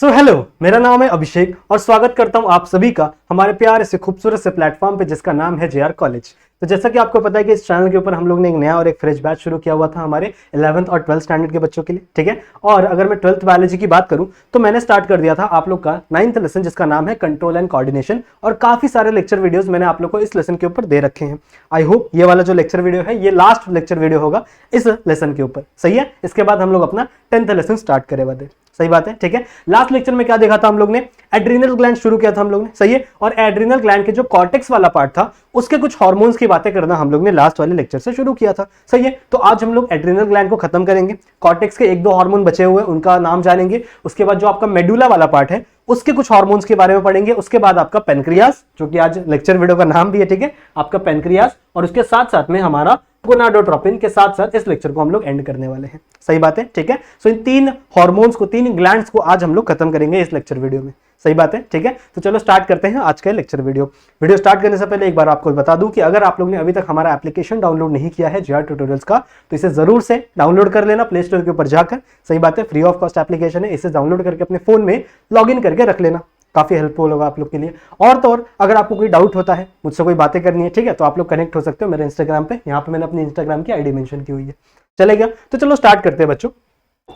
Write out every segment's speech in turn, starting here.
So hello, मेरा नाम है अभिषेक और स्वागत करता हूं आप सभी का हमारे प्यारे से खूबसूरत से प्लेटफॉर्म पे जिसका नाम है जेआर कॉलेज। तो जैसा कि आपको पता है कि इस चैनल के ऊपर हम लोग ने एक नया और एक फ्रेश बैच शुरू किया हुआ था हमारे 11th और 12th स्टैंडर्ड के बच्चों के लिए, ठीक है। और अगर मैं 12th बायोलॉजी की बात करूं तो मैंने स्टार्ट कर दिया था आप लोग का 9th लेसन जिसका नाम है कंट्रोल एंड कोऑर्डिनेशन, और काफी सारे लेक्चर वीडियोस मैंने आप लोग को इस लेसन के ऊपर दे रखे हैं। आई होप ये वाला जो लेक्चर वीडियो है ये लास्ट लेक्चर वीडियो होगा इस लेसन के ऊपर, सही है। इसके बाद हम लोग अपना 10th लेसन स्टार्ट करे वाले, सही बात है, ठीक है। लास्ट लेक्चर में क्या देखा था हम लोग ने, एड्रीनल ग्लैंड शुरू किया था हम लोग ने, सही है। और एड्रीनल ग्लैंड के जो कॉर्टेक्स वाला पार्ट था उसके कुछ हार्मोन्स की बातें करना हम लोग ने लास्ट वाले लेक्चर से शुरू किया था, सही है। तो आज हम लोग एड्रीनल ग्लैंड को खत्म करेंगे, कॉर्टेक्स के एक दो हार्मोन बचे हुए उनका नाम जानेंगे, उसके बाद जो आपका मेडुला वाला पार्ट है उसके कुछ हार्मोन्स के बारे में पढ़ेंगे, उसके बाद आपका पेनक्रियास जो कि आज लेक्चर वीडियो का नाम भी है, ठीक है, आपका पेनक्रियास, और उसके साथ साथ में हमारा गोनाडोट्रोपिन के साथ साथ इस लेक्चर को हम लोग एंड करने वाले हैं, सही बात है, ठीक है। सो इन तीन हार्मोन्स को, तीन ग्लैंड्स को आज हम लोग खत्म करेंगे इस लेक्चर वीडियो में, सही बात है, ठीक है। तो चलो स्टार्ट करते हैं आज का लेक्चर वीडियो स्टार्ट करने से पहले एक बार आपको बता दूं कि अगर आप लोग ने अभी तक हमारा एप्लीकेशन डाउनलोड नहीं किया है जेआर ट्यूटोरियल्स का तो इसे जरूर से डाउनलोड कर लेना प्ले स्टोर के ऊपर जाकर, सही बात है, फ्री ऑफ कॉस्ट एप्लीकेशन है, इसे डाउनलोड करके अपने फोन में लॉग इन करके रख लेना, काफी हेल्पफुल होगा आप लोग के लिए। और तो और अगर आपको कोई डाउट होता है, मुझसे कोई बातें करनी है, ठीक है, तो आप लोग कनेक्ट हो सकते हो मेरे इंस्टाग्राम पे, यहाँ पे मैंने अपनी इंस्टाग्राम की आईडी मेंशन की हुई है, चलेगा। तो चलो स्टार्ट करते हैं बच्चों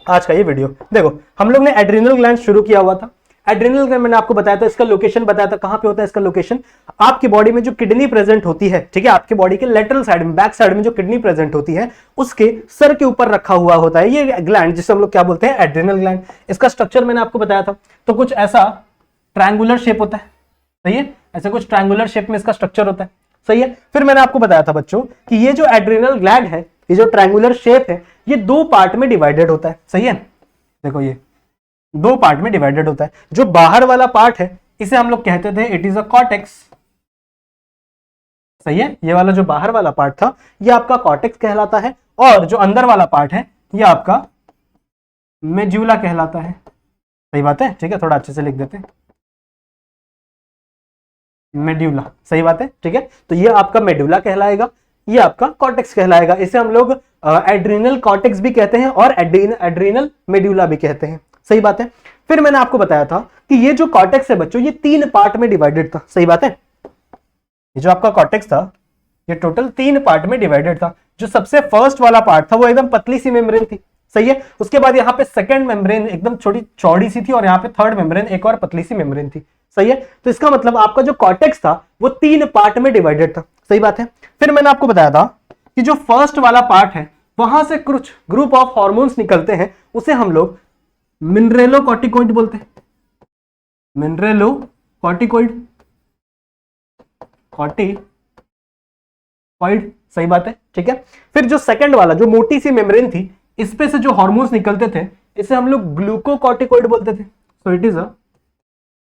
आज का ये वीडियो। देखो हम लोग ने एड्रीनल ग्लैंड शुरू किया हुआ था। एड्रीनल ग्लैंड मैंने आपको बताया था, इसका लोकेशन बताया था, कहां पे होता है इसका लोकेशन, आपकी बॉडी में जो किडनी प्रेजेंट होती है, ठीक है, आपके बॉडी के लेटरल साइड में, बैक साइड में जो किडनी प्रेजेंट होती है उसके सर के ऊपर रखा हुआ होता है ये ग्लैंड, जिसे हम लोग क्या बोलते हैं, एड्रीनल ग्लैंड। इसका स्ट्रक्चर मैंने आपको बताया था, तो कुछ ऐसा ट्रायंगुलर शेप होता है, सही है, ऐसे कुछ ट्रायंगुलर शेप में इसका स्ट्रक्चर होता है, सही है। फिर मैंने आपको बताया था बच्चों कि ये जो एड्रीनल ग्लैंड है, ये जो ट्रायंगुलर शेप है, ये दो पार्ट में डिवाइडेड होता है, सही है। देखो ये दो पार्ट में डिवाइडेड होता है। जो बाहर वाला पार्ट है इसे हम लोग कहते थे इट इज अ कॉर्टेक्स, सही है। ये वाला जो बाहर वाला पार्ट था ये आपका कॉर्टेक्स कहलाता है, और जो अंदर वाला पार्ट है ये आपका मेड्यूला कहलाता है, सही बात है, ठीक है। थोड़ा अच्छे से लिख देते हैं, मेड्यूला, सही बात है, ठीक है। तो ये आपका मेड्यूला कहलाएगा, ये आपका कॉर्टेक्स कहलाएगा। इसे हम लोग एड्रीनल कॉर्टेक्स भी कहते हैं और एड्रीनल मेड्यूला भी कहते हैं, सही बात है। फिर मैंने आपको बताया था कि ये जो कॉर्टेक्स है बच्चों ये तीन पार्ट में डिवाइडेड था, सही बात है। ये जो आपका कॉर्टेक्स था ये टोटल तीन पार्ट में डिवाइडेड था। जो सबसे फर्स्ट वाला पार्ट था वो एकदम पतली सी मेम्ब्रेन थी, सही है। उसके बाद यहाँ पे सेकंड मेम्ब्रेन एकदम छोटी चौड़ी सी थी, और यहाँ पे थर्ड मेम्ब्रेन एक और पतली सी मेम्ब्रेन थी, सही है। तो इसका मतलब आपका जो कॉर्टेक्स था वो तीन पार्ट में डिवाइडेड था, सही बात है। फिर मैंने आपको बताया था कि जो फर्स्ट वाला पार्ट है वहां से कुछ ग्रुप ऑफ हॉर्मोन्स निकलते हैं, उसे हम लोग मिनरेलोकॉर्टिकॉइड बोलते हैं, मिनरेलोकॉर्टिकॉइड, कॉर्टिकॉइड, सही बात है, ठीक है। फिर जो सेकंड वाला जो मोटी सी मेम्ब्रेन थी इस पे से जो हार्मोन्स निकलते थे इसे हम लोग ग्लूकोकॉर्टिकॉइड बोलते थे, so it is a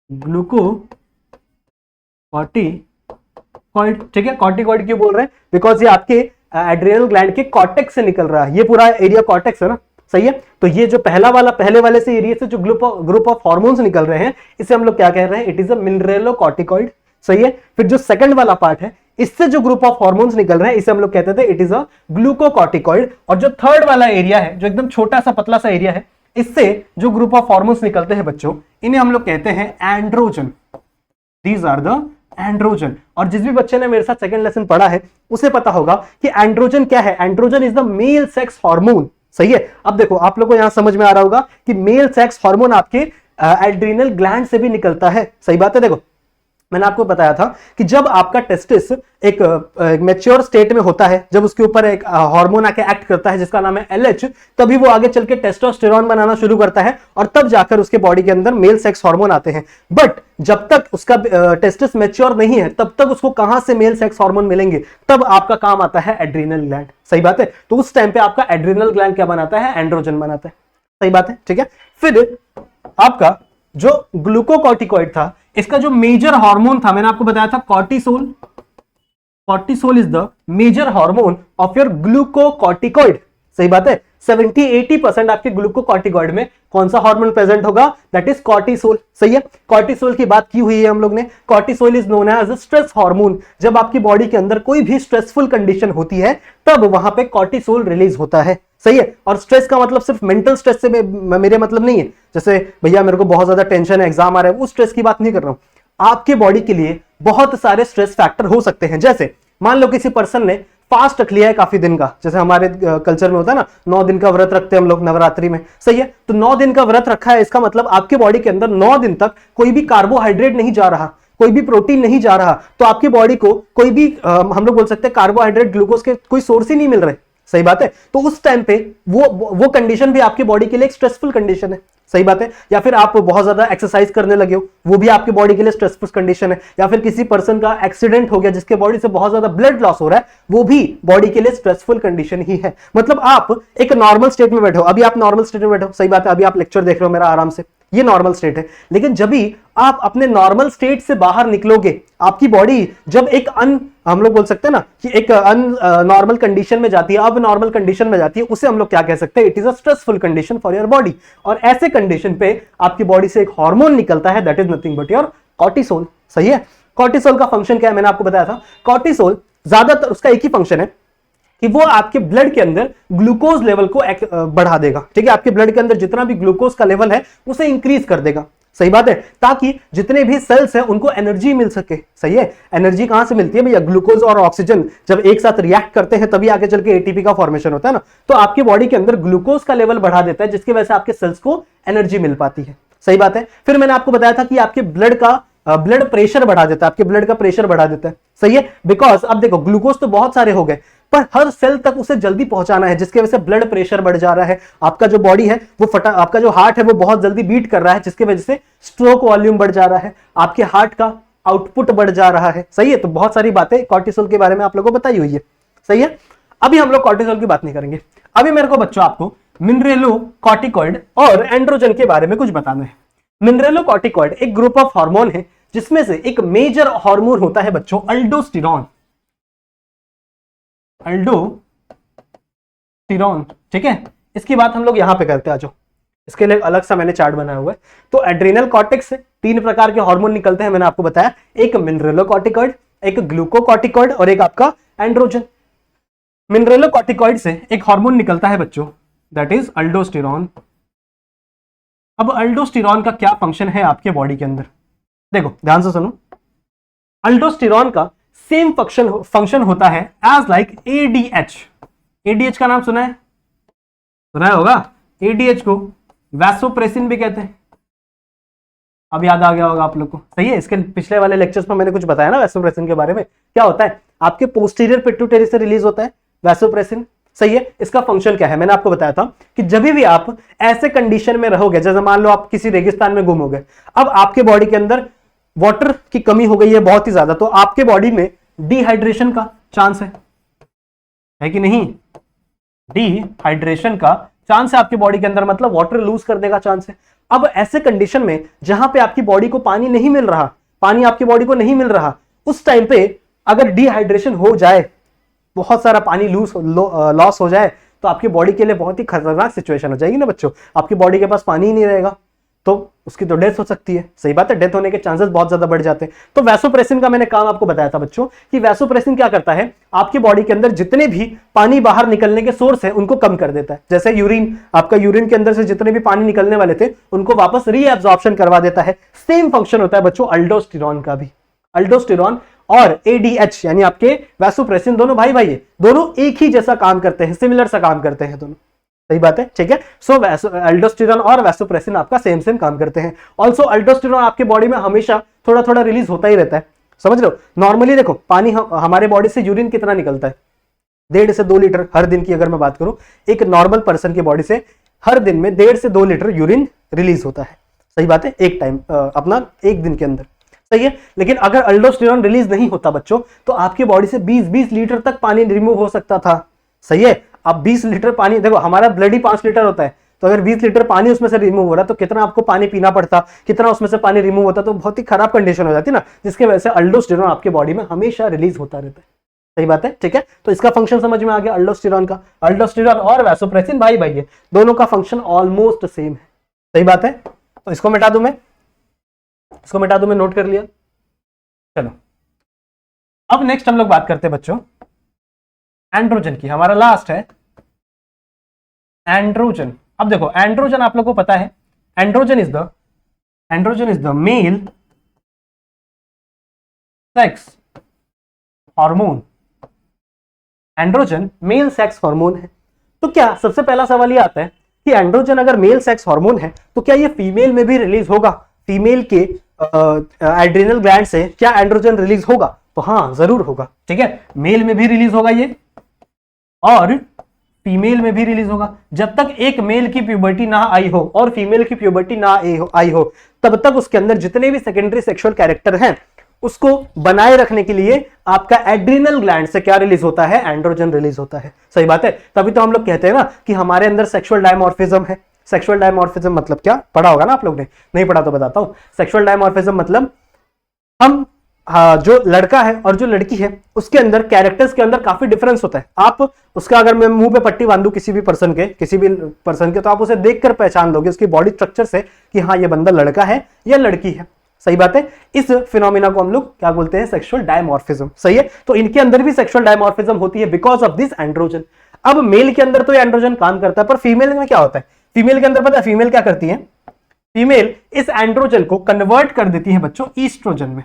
glucocorticoid, ठीक है। कॉर्टिकॉइड क्यों बोल रहे हैं, बिकॉज ये आपके एड्रिनल ग्लैंड के कॉर्टेक्स से निकल रहा है, ये पूरा एरिया कॉर्टेक्स है ना, सही है। तो ये जो पहले वाले से एरिया से जो ग्रुप ऑफ हार्मोन्स निकल रहे हैं इसे हम लोग क्या कह रहे हैं, इट इज अ मिनरेलोकॉर्टिकॉइड, सही है। फिर जो सेकंड वाला पार्ट है इससे जो ग्रुप ऑफ हार्मोन्स निकल रहे हैं इसे हम लोग कहते थे इट इज अ ग्लूकोकॉर्टिकॉइड। और जो थर्ड वाला एरिया है जो एकदम छोटा सा पतला सा एरिया है इससे जो ग्रुप ऑफ हार्मोन्स निकलते हैं बच्चों इन्हें हम लोग कहते हैं androgen, these are the androgen. और जिस भी बच्चे ने मेरे साथ सेकंड लेसन पढ़ा है उसे पता होगा कि एंड्रोजन क्या है, androgen is the mail sex hormone, सही है। अब देखो आप लोगों को यहां समझ में आ रहा होगा कि मेल सेक्स हार्मोन आपके एड्रीनल ग्लैंड से भी निकलता है, सही बात है। देखो मैंने आपको बताया था कि जब आपका टेस्टिस एक मैच्योर स्टेट में होता है, जब उसके ऊपर एक हार्मोन आके एक्ट करता है जिसका नाम है एलएच, तभी वो आगे चल के टेस्टोस्टेरोन बनाना शुरू करता है और तब जाकर उसके बॉडी के अंदर मेल सेक्स हार्मोन आते हैं। बट जब तक उसका टेस्टिस मैच्योर नहीं है तब तक उसको कहां से मेल सेक्स हार्मोन मिलेंगे, तब आपका काम आता है एड्रीनल ग्लैंड, सही बात है। तो उस टाइम पे आपका एड्रीनल ग्लैंड क्या बनाता है, एंड्रोजन बनाता है, सही बात है, ठीक है। फिर आपका जो ग्लूकोकॉर्टिकॉइड था इसका जो मेजर हार्मोन था मैंने आपको बताया था cortisol, cortisol is the major hormone of your glucocorticoid, सही बात है। 70-80% आपके ग्लूकोकॉर्टिकॉइड में कौन सा हार्मोन प्रेजेंट होगा? That is cortisol. सही है, कॉर्टिसोल की बात की हुई है हम लोग ने। Cortisol is known as stress hormone. जब आपकी बॉडी के अंदर कोई भी स्ट्रेसफुल कंडीशन होती है तब वहां पे कॉर्टिसोल रिलीज होता है। सही है, और स्ट्रेस का मतलब सिर्फ मेंटल स्ट्रेस से मेरे मतलब नहीं है, जैसे भैया मेरे को बहुत ज्यादा टेंशन है, एग्जाम आ रहा है, उस स्ट्रेस की बात नहीं कर रहा हूं। आपके बॉडी के लिए बहुत सारे स्ट्रेस फैक्टर हो सकते हैं। जैसे मान लो किसी पर्सन ने फास्ट रख लिया है काफी दिन का, जैसे हमारे कल्चर में होता है ना, 9 दिन का व्रत रखते हैं हम लोग नवरात्रि में। सही है, तो 9 दिन का व्रत रखा है, इसका मतलब आपके बॉडी के अंदर 9 दिन तक कोई भी कार्बोहाइड्रेट नहीं जा रहा, कोई भी प्रोटीन नहीं जा रहा, तो आपकी बॉडी को कोई भी हम लोग बोल सकते हैं कार्बोहाइड्रेट ग्लूकोज के कोई सोर्स ही नहीं मिल रहे। सही बात है, तो उस टाइम पे वो कंडीशन भी आपकी बॉडी के लिए एक स्ट्रेसफुल कंडीशन है। सही बात है, या फिर आप बहुत ज्यादा एक्सरसाइज करने लगे हो, वो भी आपकी बॉडी के लिए स्ट्रेसफुल कंडीशन है। या फिर किसी पर्सन का एक्सीडेंट हो गया जिसके बॉडी से बहुत ज्यादा ब्लड लॉस हो रहा है, वो भी बॉडी के लिए स्ट्रेसफुल कंडीशन ही है। मतलब आप एक नॉर्मल स्टेट में बैठे हो, अभी आप नॉर्मल स्टेट में बैठे हो, सही बात है, अभी आप लेक्चर देख रहे हो मेरा आराम से, ये नॉर्मल स्टेट है। लेकिन जब भी आप अपने नॉर्मल स्टेट से बाहर निकलोगे, आपकी बॉडी जब एक हम लोग बोल सकते हैं ना कि एक नॉर्मल कंडीशन में जाती है, अब नॉर्मल कंडीशन में जाती है, उसे हम लोग क्या कह सकते हैं? It is a stressful condition for your body. और ऐसे कंडीशन पे आपकी बॉडी से एक हार्मोन निकलता है, that is nothing but your cortisol. सही है, कॉर्टिसोल का फंक्शन क्या है? मैंने आपको बताया था, कॉर्टिसोल ज्यादातर उसका एक ही फंक्शन है कि वो आपके ब्लड के अंदर ग्लूकोज लेवल को बढ़ा देगा। ठीक है, आपके ब्लड के अंदर जितना भी ग्लूकोज का लेवल है उसे इंक्रीज कर देगा। सही बात है, ताकि जितने भी सेल्स हैं उनको एनर्जी मिल सके। सही है, एनर्जी कहां से मिलती है भैया? ग्लूकोज और ऑक्सीजन जब एक साथ रिएक्ट करते हैं तभी आगे चल के एटीपी का फॉर्मेशन होता है ना। तो आपकी बॉडी के अंदर ग्लूकोज का लेवल बढ़ा देता है, जिसकी वजह से आपके सेल्स को एनर्जी मिल पाती है। सही बात है, फिर मैंने आपको बताया था कि आपके ब्लड प्रेशर बढ़ा देता है, आपके ब्लड का प्रेशर बढ़ा देता है। सही है, बिकॉज अब देखो ग्लूकोज तो बहुत सारे हो गए, पर हर सेल तक उसे जल्दी पहुंचाना है, जिसकी वजह से ब्लड प्रेशर बढ़ जा रहा है। आपका जो बॉडी है वो आपका जो हार्ट है वो बहुत जल्दी बीट कर रहा है, जिसकी वजह से स्ट्रोक वॉल्यूम बढ़ जा रहा है, आपके हार्ट का आउटपुट बढ़ जा रहा है। सही है, तो बहुत सारी बातें कॉर्टिसोल के बारे में आप लोगों को बताई हुई है। सही है, अभी हम लोग कॉर्टिसोल की बात नहीं करेंगे। अभी मेरे को बच्चों आपको मिनरेलोकॉर्टिकॉइड और एंड्रोजन के बारे में कुछ बताना है। मिनरेलोकॉर्टिकॉइड एक ग्रुप ऑफ हार्मोन है, जिसमें से एक मेजर हार्मोन होता है बच्चों अल्डोस्टेरॉन। अल्डोस्टेरॉन, ठीक है, इसकी बात हम लोग यहां पे करते हैं। आज इसके लिए अलग सा मैंने चार्ट बनाया हुआ है। तो एड्रिनल कॉर्टेक्स से 3 प्रकार के हार्मोन निकलते हैं, मैंने आपको बताया, एक मिनरेलोकॉर्टिकॉइड, एक ग्लूकोकॉर्टिकॉइड और एक आपका एंड्रोजन। मिनरेलोकॉर्टिकॉइड से एक हार्मोन निकलता है बच्चों, दैट इज अल्डोस्टेरॉन। अब अल्डोस्टेरॉन का क्या फंक्शन है आपके बॉडी के अंदर? देखो ध्यान से सुनो, अल्डोस्टेरॉन का सेम फंक्शन होता है एज लाइक एडीएच। एडीएच का नाम सुना है? सुना होगा। एडीएच को वैसोप्रेसिन भी कहते हैं, अब याद आ गया होगा आप लोग को। सही है, इसके पिछले वाले लेक्चर्स में मैंने कुछ बताया ना वैसोप्रेसिन के बारे में। क्या होता है? आपके पोस्टीरियर पिट्यूटरी से रिलीज होता है वैसोप्रेसिन। सही है, इसका फंक्शन क्या है? मैंने आपको बताया था कि जब भी आप ऐसे कंडीशन में रहोगे, जैसे मान लो आप किसी रेगिस्तान में गुम हो गए, अब आपके बॉडी के अंदर वाटर की कमी हो गई है बहुत ही ज्यादा, तो आपके बॉडी में डिहाइड्रेशन का चांस है कि नहीं? डिहाइड्रेशन का चांस है आपकी बॉडी के अंदर, मतलब वाटर लूज करने का चांस है। अब ऐसे कंडीशन में जहां पे आपकी बॉडी को पानी नहीं मिल रहा, पानी आपकी बॉडी को नहीं मिल रहा, उस टाइम पे अगर डिहाइड्रेशन हो जाए, बहुत सारा पानी लॉस हो जाए, तो आपकी बॉडी के लिए बहुत ही खतरनाक सिचुएशन हो जाएगी ना बच्चों। आपकी बॉडी के पास पानी ही नहीं रहेगा तो उसकी तो डेथ हो सकती है। सही बात है, डेथ होने के चांसेस बहुत ज्यादा बढ़ जाते हैं। तो वैसोप्रेसिन का मैंने काम आपको बताया था बच्चों कि वैसोप्रेसिन क्या करता है, आपकी बॉडी के अंदर जितने भी पानी बाहर निकलने के सोर्स है उनको कम कर देता है। जैसे यूरिन, आपका यूरिन के अंदर से जितने भी पानी निकलने वाले थे उनको वापस रीएब्जॉर्प्शन करवा देता है। सेम फंक्शन होता है बच्चों अल्डोस्टेरॉन का भी। अल्डोस्टेरॉन और एडीएच यानी आपके वैसोप्रेसिन दोनों भाई भाई है, दोनों एक ही जैसा काम करते हैं, सिमिलर सा काम करते हैं दोनों। सही बात है, ठीक है। सो अल्डोस्टेरॉन और वैसोप्रेसिन आपका सेम काम करते हैं। ऑल्सो अल्डोस्टेरॉन आपके बॉडी में हमेशा थोड़ा थोड़ा रिलीज होता ही रहता है, समझ लो। नॉर्मली देखो पानी हमारे बॉडी से यूरिन कितना निकलता है? 1.5 से 2 लीटर हर दिन की अगर मैं बात करूं, एक नॉर्मल पर्सन की बॉडी से हर दिन में 1.5 से 2 लीटर यूरिन रिलीज होता है। सही बात है, एक टाइम अपना एक दिन के अंदर। सही है, लेकिन अगर अल्डोस्टेरॉन रिलीज नहीं होता बच्चों तो आपकी बॉडी से 20 लीटर तक पानी रिमूव हो सकता था। सही है, अब 20 लीटर पानी, देखो हमारा ब्लड ही 5 लीटर होता है, तो अगर 20 लीटर पानी उसमें से रिमूव हो रहा है तो कितना आपको पानी पीना पड़ता, कितना उसमें से पानी रिमूव होता, तो बहुत ही खराब कंडीशन हो जाती है ना, जिसकी वजह से अल्डोस्टेरॉन आपके बॉडी में हमेशा रिलीज होता रहता है। सही बात है, ठीक है। तो इसका फंक्शन समझ में आ गया अल्डोस्टेरॉन का। अल्डोस्टेरॉन और वैसोप्रेसिन भाई भाई है, दोनों का फंक्शन ऑलमोस्ट सेम है। सही बात है। तो इसको मिटा दूं मैं, इसको मिटा दूं मैं, नोट कर लिया। चलो अब नेक्स्ट हम लोग बात करते हैं बच्चों एंड्रोजन की। हमारा लास्ट है एंड्रोजन। अब देखो एंड्रोजन आप लोगों को पता है, androgen is the mail sex hormone. Androgen mail sex hormone है। तो क्या सबसे पहला सवाल ये आता है कि एंड्रोजन अगर मेल सेक्स हार्मोन है तो क्या ये फीमेल में भी रिलीज होगा? फीमेल के एड्रिनल ग्लैंड से क्या एंड्रोजन रिलीज होगा? तो हाँ जरूर होगा, ठीक है। मेल में भी रिलीज होगा ये और फीमेल में भी रिलीज होगा। जब तक एक मेल की प्यूबर्टी ना आई हो और फीमेल की प्यूबर्टी ना आई हो तब तक उसके अंदर जितने भी सेकेंडरी सेक्सुअल कैरेक्टर हैं उसको बनाए रखने के लिए आपका एड्रिनल ग्लैंड से क्या रिलीज होता है? एंड्रोजन रिलीज होता है। सही बात है। तभी तो हम लोग कहते हैं ना कि हमारे अंदर सेक्सुअल डायमॉर्फिज्म है। सेक्सुअल डायमॉर्फिज्म मतलब क्या? पढ़ा होगा ना आप लोग ने, नहीं पढ़ा तो बताता हूं। सेक्सुअल डायमॉर्फिज्म मतलब हम जो लड़का है और जो लड़की है उसके अंदर कैरेक्टर्स के अंदर काफी डिफरेंस होता है। आप उसका अगर मैं मुंह पे पट्टी बांधू किसी भी पर्सन के तो आप उसे देखकर पहचान लोगे उसकी बॉडी स्ट्रक्चर से कि हाँ ये बंदा लड़का है या लड़की है। सही बात है। इस फिनोमिना को हम लोग क्या बोलते हैं? Sexual dimorphism. सही है। तो इनके अंदर भी सेक्सुअल डायमॉर्फिज्म होती है बिकॉज ऑफ दिस एंड्रोजन। अब मेल के अंदर तो एंड्रोजन काम करता है, पर फीमेल में क्या होता है? फीमेल के अंदर पता है फीमेल क्या करती है? फीमेल इस एंड्रोजन को कन्वर्ट कर देती है बच्चों ईस्ट्रोजन में।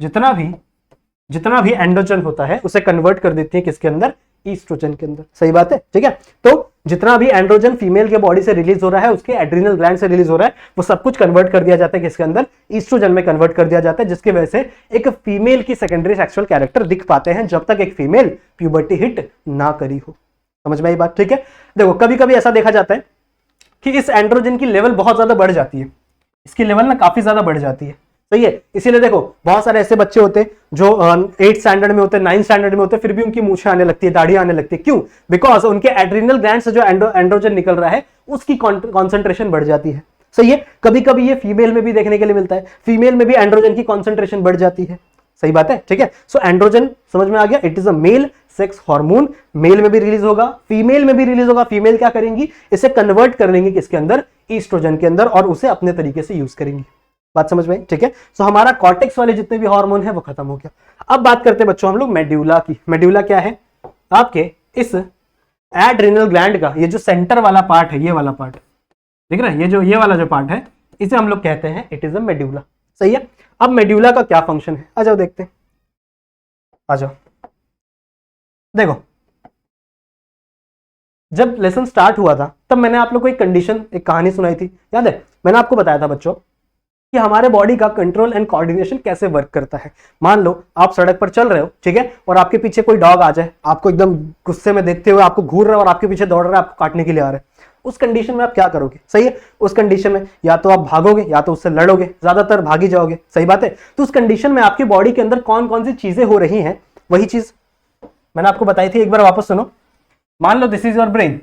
जितना भी एंड्रोजन होता है उसे कन्वर्ट कर देती है किसके अंदर? ईस्ट्रोजन के अंदर। सही बात है, ठीक है। तो जितना भी एंड्रोजन फीमेल के बॉडी से रिलीज हो रहा है, उसके एड्रिनल ग्लैंड से रिलीज हो रहा है, वो सब कुछ कन्वर्ट कर दिया जाता है किसके अंदर? ईस्ट्रोजन में कन्वर्ट कर दिया जाता है, जिसकी वजह से एक फीमेल की सेकेंडरी सेक्सुअल कैरेक्टर दिख पाते हैं जब तक एक फीमेल प्यूबर्टी हिट ना करी हो। समझ में आई बात, ठीक है। देखो कभी कभी ऐसा देखा जाता है कि इस एंड्रोजन की लेवल बहुत ज्यादा बढ़ जाती है, इसकी लेवल ना काफी ज्यादा बढ़ जाती है। सही है। इसीलिए देखो बहुत सारे ऐसे बच्चे होते हैं जो 8th स्टैंडर्ड में होते हैं, 9th स्टैंडर्ड में होते हैं, फिर भी उनकी मूछें आने लगती है, दाढ़ी आने लगती है। क्यों? बिकॉज उनके एड्रिनल ग्लैंड से जो एंड्रोजन निकल रहा है उसकी कॉन्सेंट्रेशन बढ़ जाती है। सही है। कभी कभी ये फीमेल में भी देखने के लिए मिलता है, फीमेल में भी एंड्रोजन की कॉन्सेंट्रेशन बढ़ जाती है। सही बात है, ठीक है। सो एंड्रोजन समझ में आ गया, it is a male sex hormone. Male में भी रिलीज होगा, फीमेल में भी रिलीज होगा। फीमेल क्या करेंगी? इसे कन्वर्ट कर लेंगे किसके अंदर? ईस्ट्रोजन के अंदर, और उसे अपने तरीके से यूज करेंगी। बात समझ में, ठीक है। सो हमारा कॉर्टेक्स वाले जितने भी हार्मोन है वो खत्म हो गया। अब बात करते हैं बच्चों हम लोग मेड्यूला की। मेड्यूला क्या है? आपके इस एड्रिनल ग्लैंड का ये जो सेंटर वाला पार्ट है, ये वाला पार्ट दिख रहा है, ये वाला जो पार्ट है इसे हम लोग कहते हैं इट इज अ मेड्यूला। सही है। अब मेड्यूला का क्या फंक्शन है? आ जाओ देखते हैं, आ जाओ। देखो जब लेसन स्टार्ट हुआ था तब मैंने आप लोग को एक कंडीशन, एक कहानी सुनाई थी, याद है? मैंने आपको बताया था बच्चों कि हमारे बॉडी का कंट्रोल एंड कोऑर्डिनेशन कैसे वर्क करता है। मान लो आप सड़क पर चल रहे हो, ठीक है, और आपके पीछे कोई डॉग आ जाए, आपको एकदम गुस्से में देखते हुए आपको घूर रहा है और आपके पीछे दौड़ रहा है, आपको काटने के लिए आ रहा है। उस कंडीशन में आप क्या करोगे? सही है। उस कंडीशन में या तो आप भागोगे या तो उससे लड़ोगे, ज्यादातर भागी जाओगे। सही बात है। तो उस कंडीशन में आपकी बॉडी के अंदर कौन कौन सी चीजें हो रही हैं, वही चीज मैंने आपको बताई थी, एक बार वापस सुनो। मान लो दिस इज योर ब्रेन,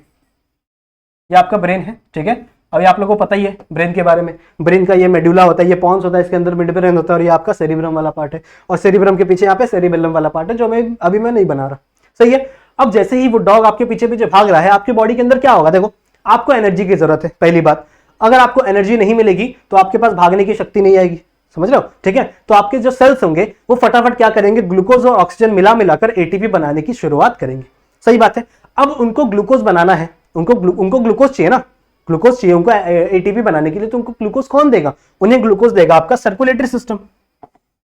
ये आपका ब्रेन है, ठीक है। अभी आप लोगों को पता ही है ब्रेन के बारे में, ब्रेन का ये मेडुला होता है, ये पॉन्स होता है, इसके अंदर मिड ब्रेन होता है, और ये आपका सेरिब्रम वाला पार्ट है, और सेरिब्रम के पीछे यहाँ पे सेरिबेलम वाला पार्ट है, जो अभी मैं नहीं बना रहा। सही है। अब जैसे ही वो डॉग आपके पीछे पीछे भाग रहा है, आपकी बॉडी के अंदर क्या होगा? देखो आपको एनर्जी की जरूरत है, पहली बात। अगर आपको एनर्जी नहीं मिलेगी तो आपके पास भागने की शक्ति नहीं आएगी, समझ रहे हो, ठीक है। तो आपके जो सेल्स होंगे वो फटाफट क्या करेंगे? ग्लूकोज और ऑक्सीजन मिलाकर एटीपी बनाने की शुरुआत करेंगे। सही बात है। अब उनको ग्लूकोज बनाना है, उनको ग्लूकोज चाहिए ना, ग्लूकोज चाहिए उनको एटीपी बनाने के लिए। तो उनको ग्लूकोज कौन देगा? उन्हें ग्लूकोज देगा आपका सर्कुलेटरी सिस्टम।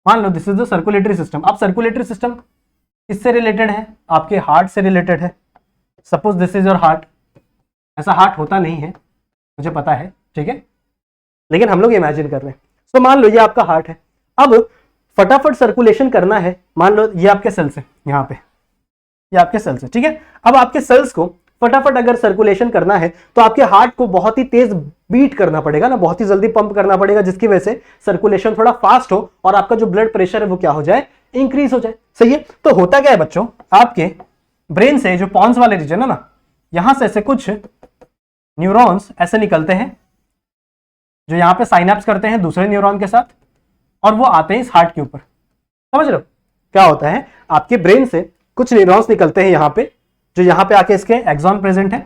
मान लो this is the circulatory system. अब सर्कुलेटरी सिस्टम किससे रिलेटेड है? आपके हार्ट से रिलेटेड है। Suppose this is your heart. ऐसा हार्ट होता नहीं है, मुझे पता है, ठीक है, लेकिन हम लोग इमेजिन कर रहे हैं। तो मान लो ये आपका हार्ट है। अब फटाफट सर्कुलेशन करना है। मान लो ये आपके सेल्स है, यहाँ पे ये आपके सेल्स है, ठीक है। अब आपके सेल्स को फटाफट अगर सर्कुलेशन करना है तो आपके हार्ट को बहुत ही तेज बीट करना पड़ेगा ना, बहुत ही जल्दी पंप करना पड़ेगा, जिसकी वजह से सर्कुलेशन थोड़ा फास्ट हो और आपका जो ब्लड प्रेशर है वो क्या हो जाए? इंक्रीज हो जाए। सही है। तो होता क्या है बच्चों, आपके ब्रेन से जो पॉन्स वाले रीजन है ना, यहां से ऐसे कुछ न्यूरॉन्स ऐसे निकलते हैं जो यहां पे साइनैप्स करते हैं दूसरे न्यूरॉन के साथ, और वो आते हैं इस हार्ट के ऊपर। समझ रहे हो क्या होता है? आपके ब्रेन से कुछ न्यूरॉन्स निकलते हैं यहाँ पे, जो यहाँ पे आके इसके एक्सॉन प्रेजेंट है,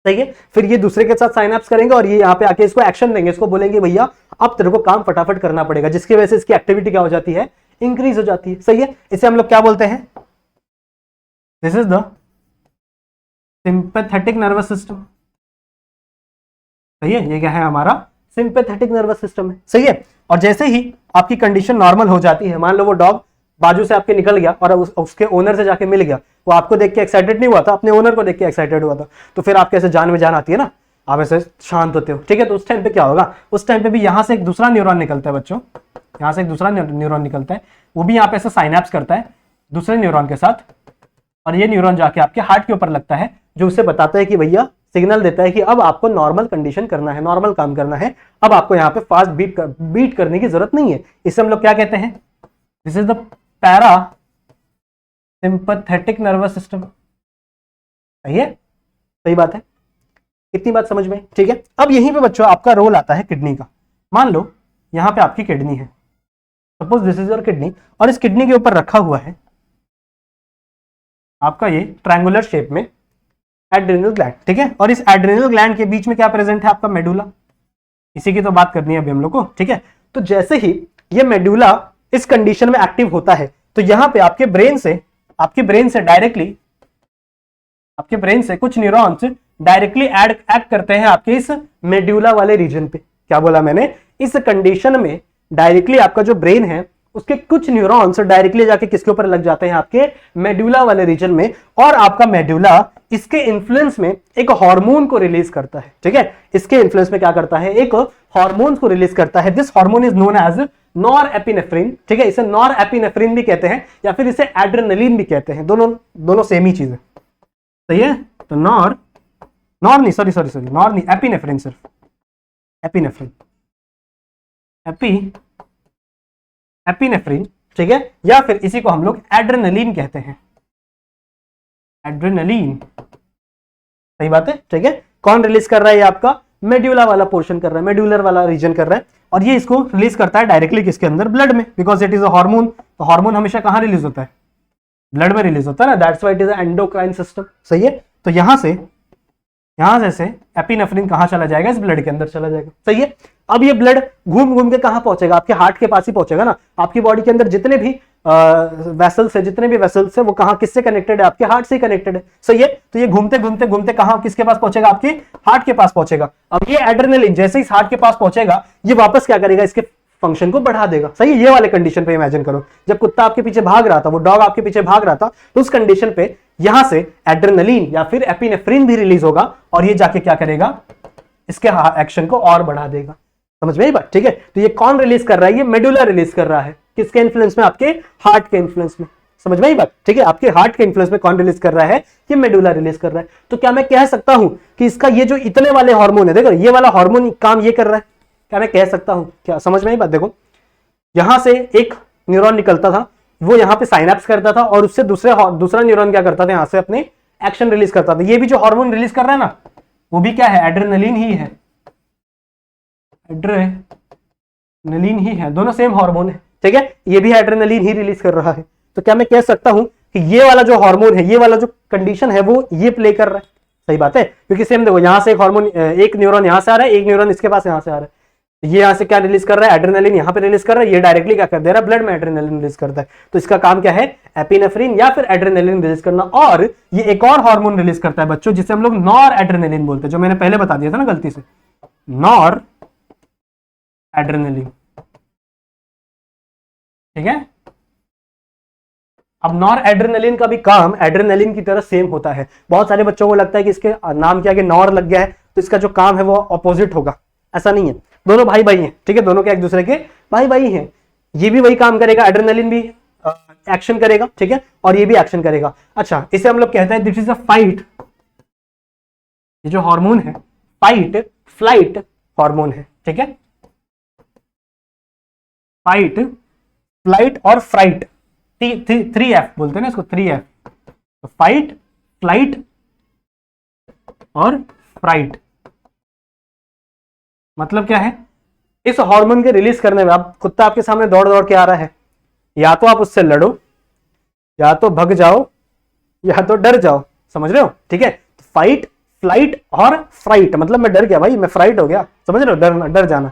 सही है। फिर ये दूसरे के साथ साइनैप्स करेंगे और ये यहाँ पे आके इसको एक्शन देंगे, इसको बोलेंगे भैया अब तेरे को काम फटाफट करना पड़ेगा, जिसकी वजह से इसकी एक्टिविटी क्या हो जाती है, इंक्रीज हो जाती है, सही है। इसे हम लोग क्या बोलते हैं, this is the sympathetic nervous system, सही है। ये क्या है, हमारा सिंपैथेटिक नर्वस सिस्टम है, सही है। और जैसे ही आपकी कंडीशन नॉर्मल हो जाती है, मान लो वो डॉग बाजू से आपके निकल गया और उसके ओनर से जाके मिल गया, वो आपको देख के एक्साइटेड नहीं हुआ था, अपने ओनर को देख के एक्साइटेड हुआ था, तो फिर आपके ऐसे जान में जान आती है ना, आप ऐसे शांत होते हो, ठीक है। तो उस टाइम पे क्या होगा, उस टाइम पे भी यहाँ से एक दूसरा न्यूरॉन निकलता है बच्चों, यहाँ से एक दूसरा न्यूरॉन निकलता है, वो भी यहाँ पे ऐसे साइनैप्स करता है दूसरे न्यूरॉन के साथ, और ये न्यूरॉन जाके आपके हार्ट के ऊपर लगता है, जो उसे बताता है कि भैया, सिग्नल देता है कि अब आपको नॉर्मल कंडीशन करना है, नॉर्मल काम करना है, अब आपको यहाँ पे फास्ट बीट करने की जरूरत नहीं है। इसे हम लोग क्या कहते हैं, this is the para sympathetic nervous system, सही है, सही बात है। इतनी बात समझ में, ठीक है। अब यहीं पे बच्चों आपका रोल आता है किडनी का। मान लो यहाँ पे आपकी किडनी है, suppose this is your kidney, और इस किडनी के ऊपर रखा हुआ है आपका ये ट्रायंगुलर शेप में एड्रेनल ग्लैंड, ठीक है। और इस एड्रेनल ग्लैंड के बीच में क्या प्रेजेंट है, आपका मेडुला, इसी की तो बात करनी है अभी हम लोग को, ठीक है। तो जैसे ही ये मेडुला इस कंडीशन में एक्टिव होता है, तो यहाँ पे आपके ब्रेन से डायरेक्टली, आपके ब्रेन से कुछ न्यूरॉन्स डायरेक्टली एक्ट करते हैं आपके इस मेडुला वाले रीजन पे। क्या बोला मैंने, इस कंडीशन में डायरेक्टली आपका जो ब्रेन है उसके कुछ न्यूरॉन्स डायरेक्टली जाके किसके ऊपर लग जाते हैं, आपके मेडुला वाले रीजन में, और आपका मेडुला इसके इन्फ्लुएंस में एक हार्मोन को रिलीज करता है, ठीक है। इसके इन्फ्लुएंस में क्या करता है, एक हार्मोन को रिलीज करता है। This hormone is known as norepinephrine, ठीक है। इसे नॉरएपिनेफ्रिन भी कहते हैं या फिर इसे एड्रेनलिन भी कहते हैं, दोनों सेम ही चीज है, सही है। तो नॉर नहीं, एपिनेफ्रिन, सिर्फ एपिनेफ्रिन, एपिनेफ्रिन, ठीक है। या फिर इसी को हम लोग एड्रेनलिन कहते हैं, एड्रेनलिन, सही बात है, ठीक है। कौन रिलीज कर रहा है, ये आपका मेडुला वाला पोर्शन कर रहा है, मेडुलर वाला रीजन कर रहा है, और ये इसको रिलीज करता है डायरेक्टली किसके अंदर, ब्लड में, because it is a hormone. तो हार्मोन हमेशा कहां रिलीज होता है, ब्लड में रिलीज होता है ना, that's why it is endocrine system, सही है। तो यहां से एपिनेफ्रिन कहां चला जाएगा, इस ब्लड के अंदर चला जाएगा, सही है। अब ये ब्लड घूम घूम के कहां पहुंचेगा, आपके हार्ट के पास ही पहुंचेगा ना। आपकी बॉडी के अंदर जितने भी वेसल्स है, वो कहां किससे कनेक्टेड है, आपके हार्ट से कनेक्टेड है, सही है। तो ये घूमते घूमते घूमते कहां किसके पास पहुंचेगा, आपके हार्ट के पास पहुंचेगा। अब ये एड्रेनलिन जैसे इस हार्ट के पास पहुंचेगा, ये वापस क्या करेगा, इसके फंक्शन को बढ़ा देगा, सही है। ये वाले कंडीशन पे इमेजिन करो, जब कुत्ता आपके पीछे भाग रहा था, वो डॉग आपके पीछे भाग रहा था, तो उस कंडीशन पे यहां से एड्रेनलिन या फिर एपिनेफ्रिन भी रिलीज होगा, और ये जाके क्या करेगा, इसके एक्शन को और बढ़ा देगा। समझ में आई बात, ठीक है। तो ये कौन रिलीज कर रहा है, ये मेडुला रिलीज कर रहा है, किसके इन्फ्लुएंस में, आपके हार्ट के इन्फ्लुएंस में। समझ में आई बात, ठीक है। आपके हार्ट के इन्फ्लुएंस में कौन रिलीज कर रहा है, ये मेडुला रिलीज कर रहा है। तो क्या मैं कह सकता हूं कि इसका ये जो इतने वाले हार्मोन है, देखो ये वाला हार्मोन काम ये कर रहा है, क्या मैं कह सकता हूं, क्या समझ में आई बात। देखो यहां से एक न्यूरॉन निकलता था, वो यहां पे साइनैप्स करता था, और उससे दूसरा न्यूरॉन क्या करता था, यहां से अपने एक्शन रिलीज करता था। ये भी जो हार्मोन रिलीज कर रहा है ना, वो भी क्या है, एड्रेनलिन ही है, एड्रेनलिन ही है, दोनों सेम हार्मोन है, ठीक है। ये भी एड्रेनलिन ही रिलीज कर रहा है। तो क्या मैं कह सकता हूं कि ये वाला जो हार्मोन है, ये वाला जो कंडीशन है, वो ये प्ले कर रहा है, सही बात है। क्योंकि सेम देखो, यहां से एक हार्मोन, एक न्यूरॉन यहां से आ रहा है, एक न्यूरॉन इसके पास यहां से आ रहा है, ये यहां से क्या रिलीज कर रहा है, एड्रेनलिन यहां पे रिलीज कर रहा है, ये डायरेक्टली क्या कर दे रहा है, ब्लड में एड्रेनलिन रिलीज करता है। तो इसका काम क्या है, एपिनेफ्रिन या फिर एड्रेनलिन रिलीज करना। और ये एक और हार्मोन रिलीज करता है बच्चों, जिसे हम लोग नॉर एड्रेनलिन बोलते हैं, जो मैंने पहले बता दिया था ना गलती से, नॉर एड्रेनलिन, ठीक है। अब नॉर एड्रेनलिन का भी काम एड्रेनलिन की तरह सेम होता है। बहुत सारे बच्चों को लगता है कि इसके नाम के आगे नॉर लग गया है तो इसका जो काम है वो ऑपोजिट होगा, ऐसा नहीं है। दोनों भाई भाई हैं, ठीक है, दोनों के एक दूसरे के भाई भाई हैं। ये भी वही काम करेगा, एड्रेनलिन भी एक्शन करेगा, ठीक है, और ये भी एक्शन करेगा। अच्छा, इसे हम लोग कहते हैं दिस इज अ फाइट, ये जो हार्मोन है फाइट फ्लाइट हार्मोन है, ठीक है। फाइट फ्लाइट और फ्राइट, 3F बोलते हैं ना इसको, 3F, तो फाइट फ्लाइट और फ्राइट। मतलब क्या है, इस हार्मोन के रिलीज करने में, आप कुत्ता आपके सामने दौड़ दौड़ के आ रहा है, या तो आप उससे लड़ो, या तो भग जाओ या तो डर जाओ, समझ रहे हो, ठीक है। फाइट, फ्लाइट और फ्राइट, मतलब मैं डर गया भाई, मैं फ्राइट हो गया, समझ रहे हो, डर डर जाना।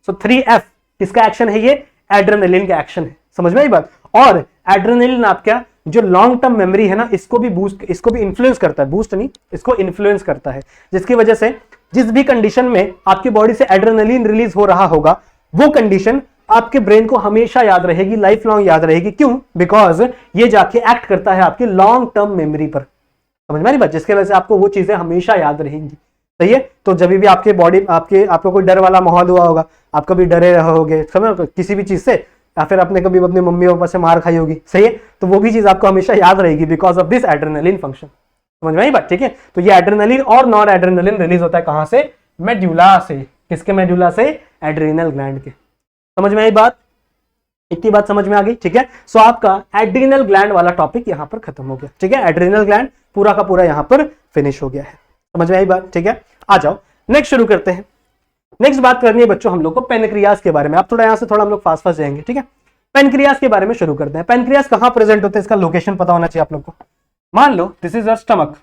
सो 3F किसका एक्शन है, ये एड्रेनलिन का एक्शन है, समझ में आई बात। और एड्रेनलिन आपका जो लॉन्ग टर्म मेमोरी है ना, इसको भी बूस्ट, इसको भी इन्फ्लुएंस करता है, बूस्ट नहीं, इसको इन्फ्लुएंस करता है, जिसकी वजह से जिस भी कंडीशन में आपकी बॉडी से एड्रेनलिन रिलीज हो रहा होगा, वो कंडीशन आपके ब्रेन को हमेशा याद रहेगी, लाइफ लॉन्ग याद रहेगी। क्यों? बिकॉज ये जाके एक्ट करता है आपके लॉन्ग टर्म मेमोरी पर, समझ में आ रही बात, जिसके वजह से आपको वो चीजें हमेशा याद रहेंगी, सही है। तो जब भी आपके बॉडी, आपको कोई डर वाला माहौल हुआ होगा, आप कभी डरे रहोगे, समझ, किसी भी चीज से, या फिर आपने कभी अपने मम्मी पापा से मार खाई होगी, सही है, तो वो भी चीज आपको हमेशा याद रहेगी because of this adrenaline function, समझ में आई बात, ठीक है। तो ये एड्रेनलिन और नॉर एड्रेनलिन रिलीज होता है कहां से, मेडुला से। किसके मेडुला से? एड्रीनल ग्लैंड के। समझ में आई बात, इतनी बात समझ में आ गई, ठीक है। सो आपका एड्रीनल ग्लैंड वाला टॉपिक यहां पर खत्म हो गया, ठीक है। एड्रीनल ग्लैंड पूरा का पूरा यहां पर फिनिश हो गया है, समझ में आई बात, ठीक है। आ जाओ नेक्स्ट शुरू करते हैं। नेक्स्ट बात करनी है बच्चों हम लोग को पेनक्रियास के बारे में। आप थोड़ा यहां से थोड़ा हम लोग फास्ट फास्ट जाएंगे, ठीक है। पेनक्रियास के बारे में शुरू करते हैं। पेनक्रियास कहां प्रेजेंट होते हैं, इसका लोकेशन पता होना चाहिए आप लोग को। मान लो दिस इज योर स्टमक,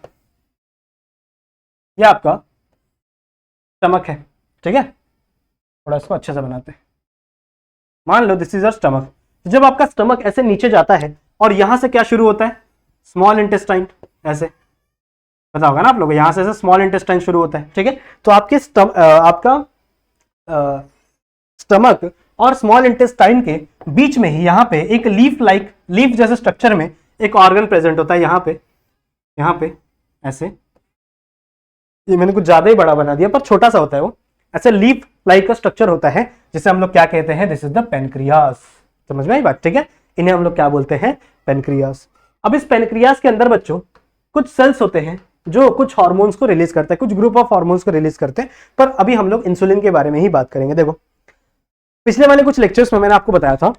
ये आपका स्टमक है, ठीक है। थोड़ा इसको अच्छे से बनाते हैं। मान लो दिस इज योर स्टमक। जब आपका स्टमक ऐसे नीचे जाता है और यहां से क्या शुरू होता है, स्मॉल इंटेस्टाइन, ऐसे पता होगा ना आप लोग, यहां से ऐसे स्मॉल इंटेस्टाइन शुरू होता है, ठीक है। तो आपके आपका स्टमक और स्मॉल इंटेस्टाइन के बीच में ही यहाँ पे एक लीफ जैसे स्ट्रक्चर में एक ऑर्गन प्रेजेंट होता है, यहाँ पे ऐसे, ये मैंने कुछ ज्यादा ही बड़ा बना दिया पर छोटा सा होता है वो, ऐसे लीफ लाइक का स्ट्रक्चर होता है, जिसे हम लोग क्या कहते हैं, दिस इज द पेनक्रियास। समझ में आई बात, ठीक है। इन्हें हम लोग क्या बोलते हैं, पेनक्रियास। अब इस पेनक्रियास के अंदर बच्चों कुछ सेल्स होते हैं जो कुछ हार्मोन्स को रिलीज करते हैं, कुछ ग्रुप ऑफ हार्मोन्स को रिलीज करते हैं, पर अभी हम लोग इंसुलिन के बारे में ही बात करेंगे। देखो पिछले वाले कुछ लेक्चर्स में मैंने आपको बताया था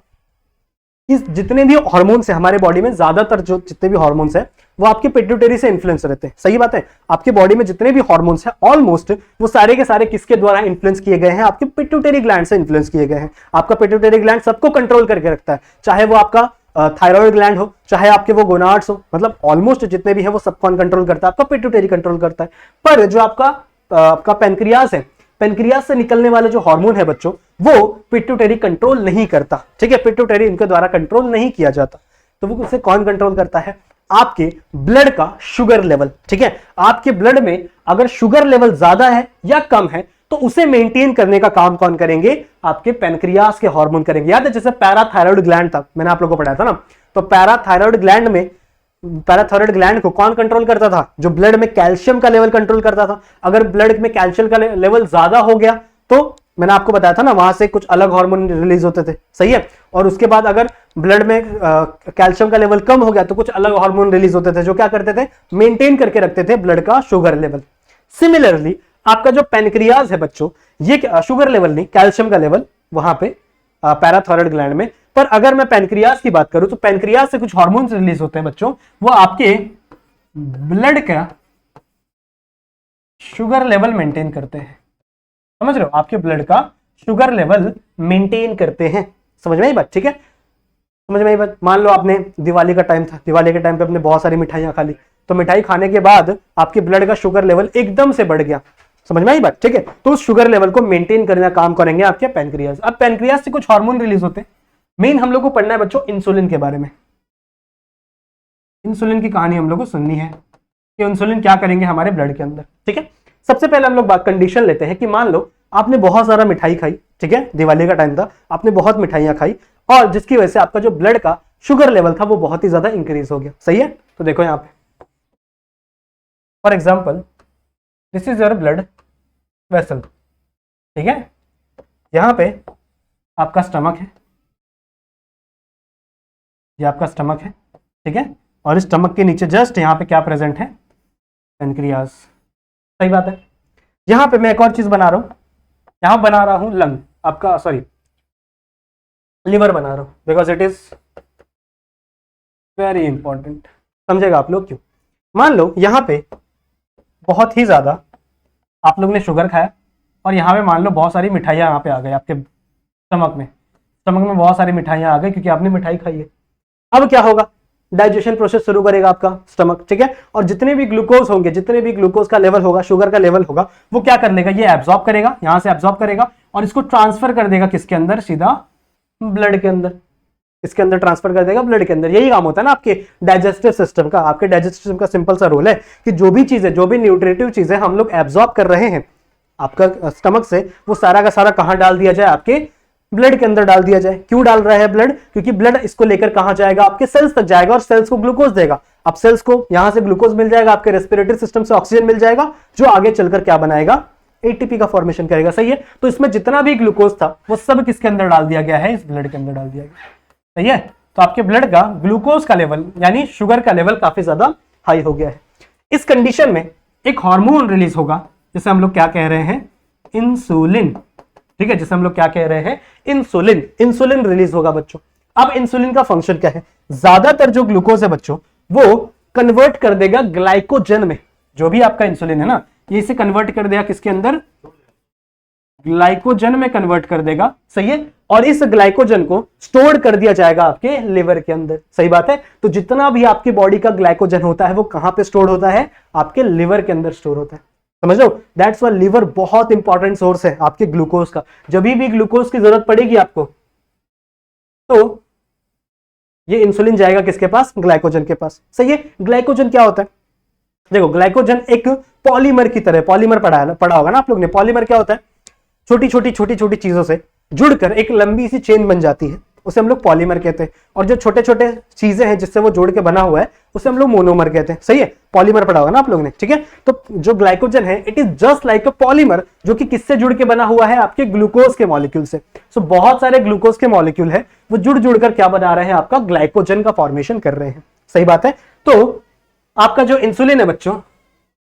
कि जितने भी हार्मोन्स है हमारे बॉडी में, ज्यादातर जो जितने भी हार्मोन्स है वो आपके पिट्यूटरी से इन्फ्लुएंस रहते हैं, सही बात है। आपके बॉडी में जितने भी हार्मोन्स हैं ऑलमोस्ट वो सारे के सारे किसके द्वारा इन्फ्लुएंस किए गए हैं, आपके पिट्यूटरी ग्लैंड से इन्फ्लुएंस किए गए हैं। आपका पिट्यूटरी ग्लैंड सबको कंट्रोल करके रखता है, चाहे वो आपका थायराइड ग्लैंड हो, चाहे आपके वो गोनाड्स हो, मतलब ऑलमोस्ट जितने भी है वो सब कौन कंट्रोल करता है, आपका पिट्यूटरी कंट्रोल करता है। पर जो आपका पेनक्रियास है, पेनक्रियास से निकलने वाले जो हार्मोन है बच्चों, वो पिट्यूटरी कंट्रोल नहीं करता, ठीक है। पिट्यूटरी इनके द्वारा कंट्रोल नहीं किया जाता, तो वो उसे कौन कंट्रोल करता है, आपके ब्लड का शुगर लेवल, ठीक है। आपके ब्लड में अगर शुगर लेवल ज्यादा है या कम है तो उसे मेंटेन करने का काम कौन करेंगे, आपके पेनक्रियास के हार्मोन करेंगे। याद है जैसे पैराथायराइड ग्लैंड था, मैंने आप लोगों को पढ़ाया था ना, तो पैराथायराइड ग्लैंड को कौन कंट्रोल करता था, जो ब्लड में कैल्शियम का लेवल कंट्रोल करता था। अगर ब्लड में कैल्शियम का लेवल ज्यादा हो गया तो मैंने आपको बताया था ना, वहां से कुछ अलग हार्मोन रिलीज होते थे, सही है। और उसके बाद अगर ब्लड में कैल्शियम का लेवल कम हो गया तो कुछ अलग हार्मोन रिलीज होते थे, जो क्या करते थे, मेंटेन करके रखते थे ब्लड का शुगर लेवल। सिमिलरली आपका जो पेनक्रियाज है बच्चों, ये शुगर लेवल नहीं, कैल्शियम का लेवल वहां पे पैराथायराइड ग्लैंड में। पर अगर मैं पेनक्रियाज की बात करूं तो पेनक्रियाज से कुछ हार्मोन्स रिलीज होते हैं बच्चों, वो आपके ब्लड का शुगर लेवल मेंटेन करते हैं। समझ रहे हो, आपके ब्लड का शुगर लेवल मेंटेन करते हैं। समझ में आई बात, ठीक है। समझ में आई बात। मान लो आपने दिवाली का टाइम था, दिवाली के टाइम पे आपने बहुत सारी मिठाइयां खा ली, तो मिठाई खाने के बाद आपके ब्लड का शुगर लेवल एकदम से बढ़ गया, समझ में आई बात, ठीक है। तो उस शुगर लेवल को मेंटेन करने का काम करेंगे आपके पेनक्रियाज। अब पेनक्रियाज से कुछ हार्मोन रिलीज होते हैं। मेन हम लोग को पढ़ना है बच्चों इंसुलिन के बारे में। इंसुलिन की कहानी हम लोग को सुननी है कि इंसुलिन क्या करेंगे हमारे ब्लड के अंदर, ठीक है। सबसे पहले हम लोग बात कंडीशन लेते हैं कि मान लो आपने बहुत सारा मिठाई खाई, ठीक है, दिवाली का टाइम था, आपने बहुत मिठाइयां खाई और जिसकी वजह से आपका जो ब्लड का शुगर लेवल था वो बहुत ही ज्यादा इंक्रीज हो गया, सही है। तो देखो यहाँ पे for example this is your blood vessel, ठीक है। यहाँ पे आपका स्टमक है, ये आपका स्टमक है, ठीक है। और इस स्टमक के नीचे जस्ट यहाँ पे क्या प्रेजेंट है, पेनक्रियाज, सही बात है। यहाँ पे मैं एक और चीज बना रहा हूँ, यहाँ बना रहा हूँ लंग, आपका सॉरी लिवर बना रहा हूँ, because it is very important, समझेगा आप लोग क्यों। मान लो यहाँ पे बहुत ही ज्यादा आप लोग ने शुगर खाया और यहाँ पे मान लो बहुत सारी मिठाइयाँ यहाँ पे आ गई आपके स्टमक में बहुत सारी मिठाइयाँ आ गई क्योंकि आपने मिठाई खाई है। अब क्या होगा, डाइजेशन प्रोसेस शुरू करेगा आपका स्टमक, ठीक है। और जितने भी ग्लूकोज होंगे, जितने भी ग्लूकोज का लेवल होगा, शुगर का लेवल होगा, वो क्या कर लेगा, ये एब्जॉर्ब करेगा, यहां से एब्जॉर्ब करेगा और इसको ट्रांसफर कर देगा किसके अंदर, सीधा ब्लड के अंदर, इसके अंदर ट्रांसफर कर देगा ब्लड के अंदर। यही काम होता है ना आपके डाइजेस्टिव सिस्टम का। आपके डाइजेस्टिव सिस्टम का सिंपल सा रोल है कि जो भी चीजें, जो भी न्यूट्रिटिव चीजें हम लोग एब्जॉर्ब कर रहे हैं आपका स्टमक से, वो सारा का सारा कहां डाल दिया जाए, आपके ब्लड के अंदर डाल दिया जाए। क्यों डाल रहा है ब्लड, क्योंकि ब्लड इसको लेकर कहां जाएगा, आपके सेल्स तक जाएगा और सेल्स को ग्लूकोज देगा। अब सेल्स को यहां से ग्लूकोज मिल जाएगा, आपके रेस्पिरेटरी सिस्टम से ऑक्सीजन मिल जाएगा, जो आगे चलकर क्या बनाएगा, एटीपी का फॉर्मेशन करेगा, सही है। तो इसमें जितना भी ग्लूकोज था वो सब किसके अंदर डाल दिया गया है, इस ब्लड के अंदर डाल दिया गया, सही है। तो आपके ब्लड का ग्लूकोज का लेवल यानी शुगर का लेवल काफी ज्यादा हाई हो गया है। इस कंडीशन में एक हार्मोन रिलीज होगा जिसे हम लोग क्या कह रहे हैं, इंसुलिन, ठीक है, जिसे हम लोग क्या कह रहे हैं, इंसुलिन। इंसुलिन रिलीज होगा बच्चों। अब इंसुलिन का फंक्शन क्या है, ज्यादातर जो ग्लूकोज है बच्चों वो कन्वर्ट कर देगा ग्लाइकोजन में। जो भी आपका इंसुलिन है ना, ये इसे कन्वर्ट कर देगा किसके अंदर, ग्लाइकोजन में कन्वर्ट कर देगा, सही है। और इस ग्लाइकोजन को स्टोर कर दिया जाएगा आपके लिवर के अंदर, सही बात है। तो जितना भी आपकी बॉडी का ग्लाइकोजन होता है वो कहां पे स्टोर होता है, आपके लिवर के अंदर स्टोर होता है, समझ लो। दैट्स व्हाई लिवर बहुत इंपॉर्टेंट सोर्स है आपके ग्लूकोज का। जब भी ग्लूकोज की जरूरत पड़ेगी आपको, तो ये इंसुलिन जाएगा किसके पास, ग्लाइकोजन के पास, सही है। ग्लाइकोजन क्या होता है, देखो ग्लाइकोजन एक पॉलीमर की तरह, पॉलीमर पढ़ा होगा ना आप लोग ने। पॉलीमर क्या होता है, छोटी छोटी चीजों से जुड़कर एक लंबी सी चेन बन जाती है, उसे हम लोग पॉलीमर कहते हैं। और जो छोटे छोटे चीजें हैं जिससे वो जोड़ के बना हुआ है उसे हम लोग मोनोमर कहते हैं, सही है। पॉलीमर पढ़ा होगा ना आप लोग ने, ठीक है। तो जो ग्लाइकोजन है it is just like a polymer, जो कि किससे जुड़ के बना हुआ है, आपके ग्लूकोज के मॉलिक्यूल से। सो बहुत सारे ग्लूकोज के मॉलिक्यूल है वो जुड़ जुड़कर क्या बना रहे हैं, आपका ग्लाइकोजन का फॉर्मेशन कर रहे हैं, सही बात है। तो आपका जो इंसुलिन है बच्चों,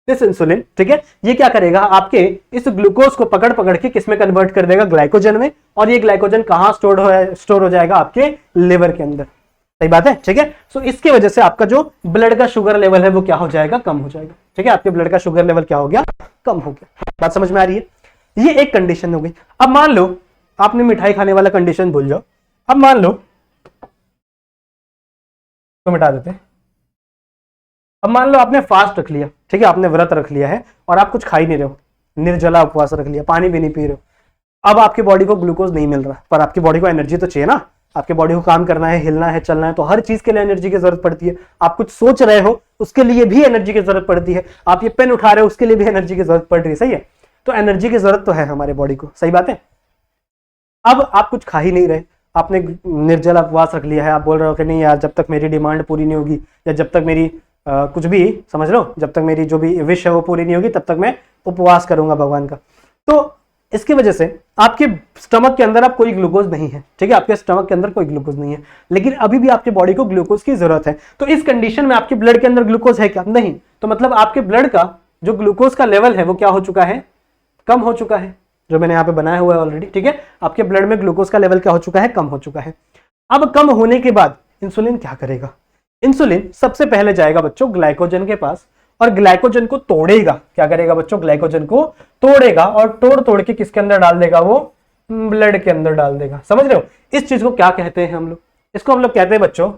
इस इंसुलिन, ठीक है, ये क्या करेगा, आपके इस ग्लूकोज को पकड़ पकड़ के किसमें कन्वर्ट कर देगा, ग्लाइकोजन में। और ये ग्लाइकोजन कहां स्टोर हो जाएगा, आपके लिवर के अंदर, सही बात है, ठीक है। सो इसकी वजह से आपका जो ब्लड का शुगर लेवल है वो क्या हो जाएगा, कम हो जाएगा, ठीक है। आपके ब्लड का शुगर लेवल क्या हो गया, कम हो गया। बात समझ में आ रही है। ये एक कंडीशन हो गई। अब मान लो आपने मिठाई खाने वाला कंडीशन भूल जाओ। अब मान लो, तो मिटा देते हैं। अब मान लो आपने फास्ट रख लिया, ठीक है, आपने व्रत रख लिया है और आप कुछ खा ही नहीं रहे हो, निर्जला उपवास रख लिया, पानी भी नहीं पी रहे हो। अब आपकी बॉडी को ग्लूकोज नहीं मिल रहा, पर आपकी बॉडी को एनर्जी तो चाहिए ना, आपके बॉडी को काम करना है, हिलना है, चलना है, तो हर चीज के लिए एनर्जी की जरूरत पड़ती है। आप कुछ सोच रहे हो उसके लिए भी एनर्जी की जरूरत पड़ती है, आप ये पेन उठा रहे हो उसके लिए भी एनर्जी की जरूरत पड़ रही है, सही है। तो एनर्जी की जरूरत तो है हमारे बॉडी को, सही बात है। अब आप कुछ खा ही नहीं रहे, आपने निर्जला उपवास रख लिया है, आप बोल रहे हो कि नहीं यार, जब तक मेरी डिमांड पूरी नहीं होगी, या जब तक मेरी कुछ भी समझ लो, जब तक मेरी जो भी विश है वो पूरी नहीं होगी तब तक मैं उपवास करूंगा भगवान का। तो इसकी वजह से आपके स्टमक के अंदर अब कोई ग्लूकोज नहीं है, ठीक है, आपके स्टमक के अंदर कोई ग्लूकोज नहीं है, लेकिन अभी भी आपके बॉडी को ग्लूकोज की जरूरत है। तो इस कंडीशन में आपके ब्लड के अंदर ग्लूकोज है क्या, नहीं। तो मतलब आपके ब्लड का जो ग्लूकोज का लेवल है वो क्या हो चुका है, कम हो चुका है, जो मैंने यहाँ पे बनाया हुआ है ऑलरेडी, ठीक है। आपके ब्लड में ग्लूकोज का लेवल क्या हो चुका है, कम हो चुका है। अब कम होने के बाद इंसुलिन क्या करेगा, इंसुलिन सबसे पहले जाएगा बच्चों ग्लाइकोजन के पास और ग्लाइकोजन को तोड़ेगा। क्या करेगा बच्चों, ग्लाइकोजन को तोड़ेगा और तोड़ तोड़ के किसके अंदर डाल देगा, वो ब्लड के अंदर डाल देगा। समझ रहे हो, इस चीज को क्या कहते हैं हम लोग, इसको हम लोग कहते हैं बच्चों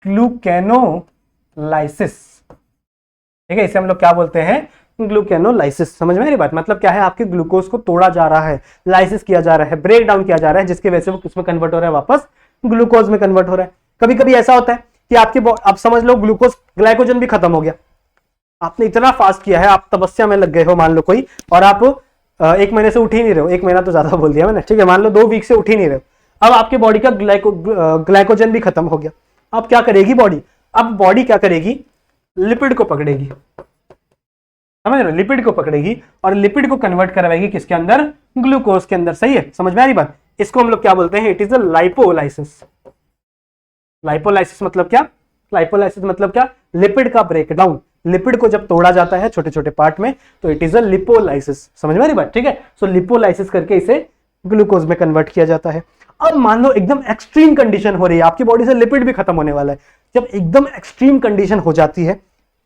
ग्लूकेनोलाइसिस, ठीक है। इसे हम लोग क्या बोलते हैं, ग्लूकेनोलाइसिस। समझ में आ रही बात, मतलब क्या है, आपके ग्लूकोज को तोड़ा जा रहा है, लाइसिस किया जा रहा है, ब्रेक डाउन किया जा रहा है, जिसकी वजह से वो किसमें कन्वर्ट हो रहा है, वापस ग्लूकोज में कन्वर्ट हो रहा है। कभी कभी ऐसा होता है कि आपके आप समझ लो ग्लूकोज, ग्लाइकोजन भी खत्म हो गया, आपने इतना फास्ट किया है, आप तपस्या में लग गए हो मान लो कोई, और आप 1 महीने से उठ ही नहीं रहे हो, 1 महीना तो ज्यादा बोल दिया मैंने, ठीक है, मान लो 2 वीक से उठ ही नहीं रहे हो। अब आपके बॉडी का ग्लाइकोजन भी खत्म हो गया। अब क्या करेगी बॉडी, अब बॉडी क्या करेगी, लिपिड को पकड़ेगी, समझ रहे हो, लिपिड को पकड़ेगी और लिपिड को कन्वर्ट करवाएगी किसके अंदर, ग्लूकोज के अंदर, सही है। समझ में आ रही बात, इसको हम लोग क्या बोलते हैं, it is a lipolysis. Lipolysis मतलब क्या, लाइपोलाइसिस मतलब क्या, लिपिड का ब्रेकडाउन। लिपिड को जब तोड़ा जाता है छोटे छोटे पार्ट में तो इट इज अ लिपोलाइसिस। समझ में आ रही बात, ठीक है। सो लिपोलाइसिस करके इसे ग्लूकोज में कन्वर्ट किया जाता है। अब मान लो एकदम एक्सट्रीम कंडीशन हो रही है, आपकी बॉडी से लिपिड भी खत्म होने वाला है। जब एकदम एक्सट्रीम कंडीशन हो जाती है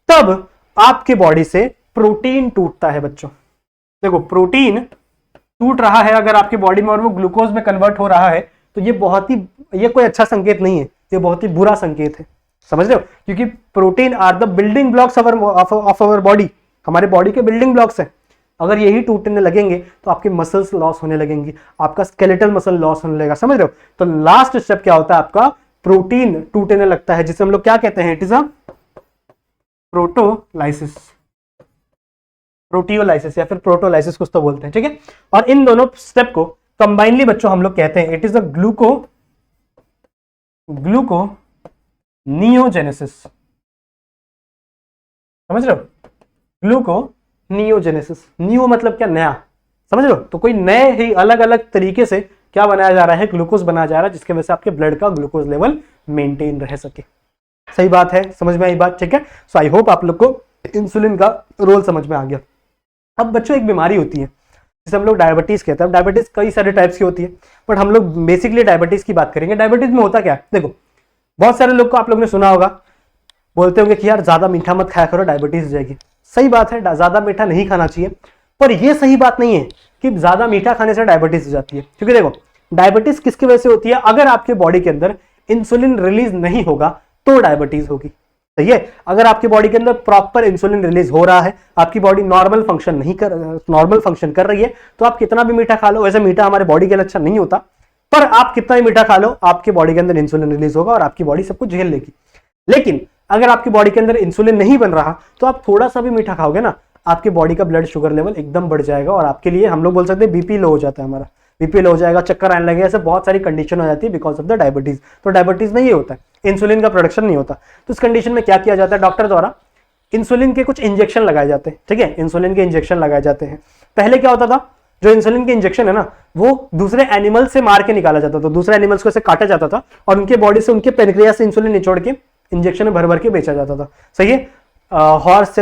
तब आपके बॉडी से प्रोटीन टूटता है बच्चों। देखो प्रोटीन टूट रहा है अगर आपकी बॉडी में और वो ग्लूकोज में कन्वर्ट हो रहा है तो ये बहुत ही, ये कोई अच्छा संकेत नहीं है। ये बहुत ही बुरा संकेत है, समझ रहे हो, क्योंकि protein are the building blocks of our body, हमारे बॉडी के बिल्डिंग ब्लॉक्स हैं। अगर यही टूटने लगेंगे तो आपके मसल्स लॉस होने लगेंगी, आपका स्केलेटल मसल लॉस होने लगेगा, समझ रहे हो। तो लास्ट स्टेप क्या होता है, आपका प्रोटीन टूटने लगता है, जिसे हम लोग क्या कहते हैं, इट इज अ प्रोटोलाइसिस, प्रोटियोलाइसिस या फिर प्रोटोलाइसिस कुछ तो बोलते हैं, ठीक है। और इन दोनों स्टेप को कंबाइनली बच्चों हम लोग कहते हैं इट इज अ ग्लूकोनियोजेनेसिस, समझ रहे हो, ग्लूकोनियोजेनेसिस, नियो मतलब क्या, नया, समझ रहे हो। तो कोई नए ही अलग अलग तरीके से क्या बनाया जा रहा है, ग्लूकोज बनाया जा रहा है, जिसकी वजह से आपके ब्लड का ग्लूकोज लेवल मेंटेन रह सके। सही बात है, समझ में आई बात, ठीक है। सो आई होप आप लोग को इंसुलिन का रोल समझ में आ गया। अब बच्चों एक बीमारी होती है जिसे हम लोग डायबिटीज कहते हैं। डायबिटीज कई सारे टाइप्स की होती है, बट हम लोग बेसिकली डायबिटीज की बात करेंगे। डायबिटीज में होता क्या है, देखो बहुत सारे लोग को आप लोग ने सुना होगा, बोलते होंगे कि यार ज्यादा मीठा मत खाया करो, डायबिटीज हो जाएगी। सही बात है, ज्यादा मीठा नहीं खाना चाहिए, पर यह सही बात नहीं है कि ज्यादा मीठा खाने से डायबिटीज हो जाती है। क्योंकि देखो डायबिटीज किसकी वजह से होती है, अगर आपके बॉडी के अंदर इंसुलिन रिलीज नहीं होगा तो डायबिटीज होगी, सही है। अगर आपकी बॉडी के अंदर प्रॉपर इंसुलिन रिलीज हो रहा है, आपकी बॉडी नॉर्मल फंक्शन कर रही है, तो आप कितना भी मीठा खा लो, वैसे मीठा हमारे बॉडी के लिए अच्छा नहीं होता, पर आप कितना भी मीठा खा लो आपकी बॉडी के अंदर इंसुलिन रिलीज होगा और आपकी बॉडी सब कुछ झेल लेगी। लेकिन अगर आपकी बॉडी के अंदर इंसुलिन नहीं बन रहा तो आप थोड़ा सा भी मीठा खाओगे ना, आपकी बॉडी का ब्लड शुगर लेवल एकदम बढ़ जाएगा और आपके लिए हम लोग बोल सकते हैं बीपी लो हो जाता है, हमारा बीपी लो हो जाएगा, चक्कर आने लगेगा, ऐसे बहुत सारी कंडीशन हो जाती है बिकॉज ऑफ द डायबिटीज। तो डायबिटीज में ये होता है, इंसुलिन का प्रोडक्शन नहीं होता। तो इस कंडीशन में क्या किया जाता है, डॉक्टर द्वारा इंसुलिन के कुछ इंजेक्शन लगाए जाते हैं, ठीक है, इंसुलिन के इंजेक्शन लगाए जाते हैं। पहले क्या होता था, जो इंसुलिन के इंजेक्शन है ना, वो दूसरे एनिमल से मार के निकाला जाता था, दूसरे एनिमल्स को ऐसे काटा जाता था और उनके बॉडी से, उनके पेनक्रियास से इंसुलिन निचोड़ के इंजेक्शन में भर भर के बेचा जाता था, सही है। हॉर्स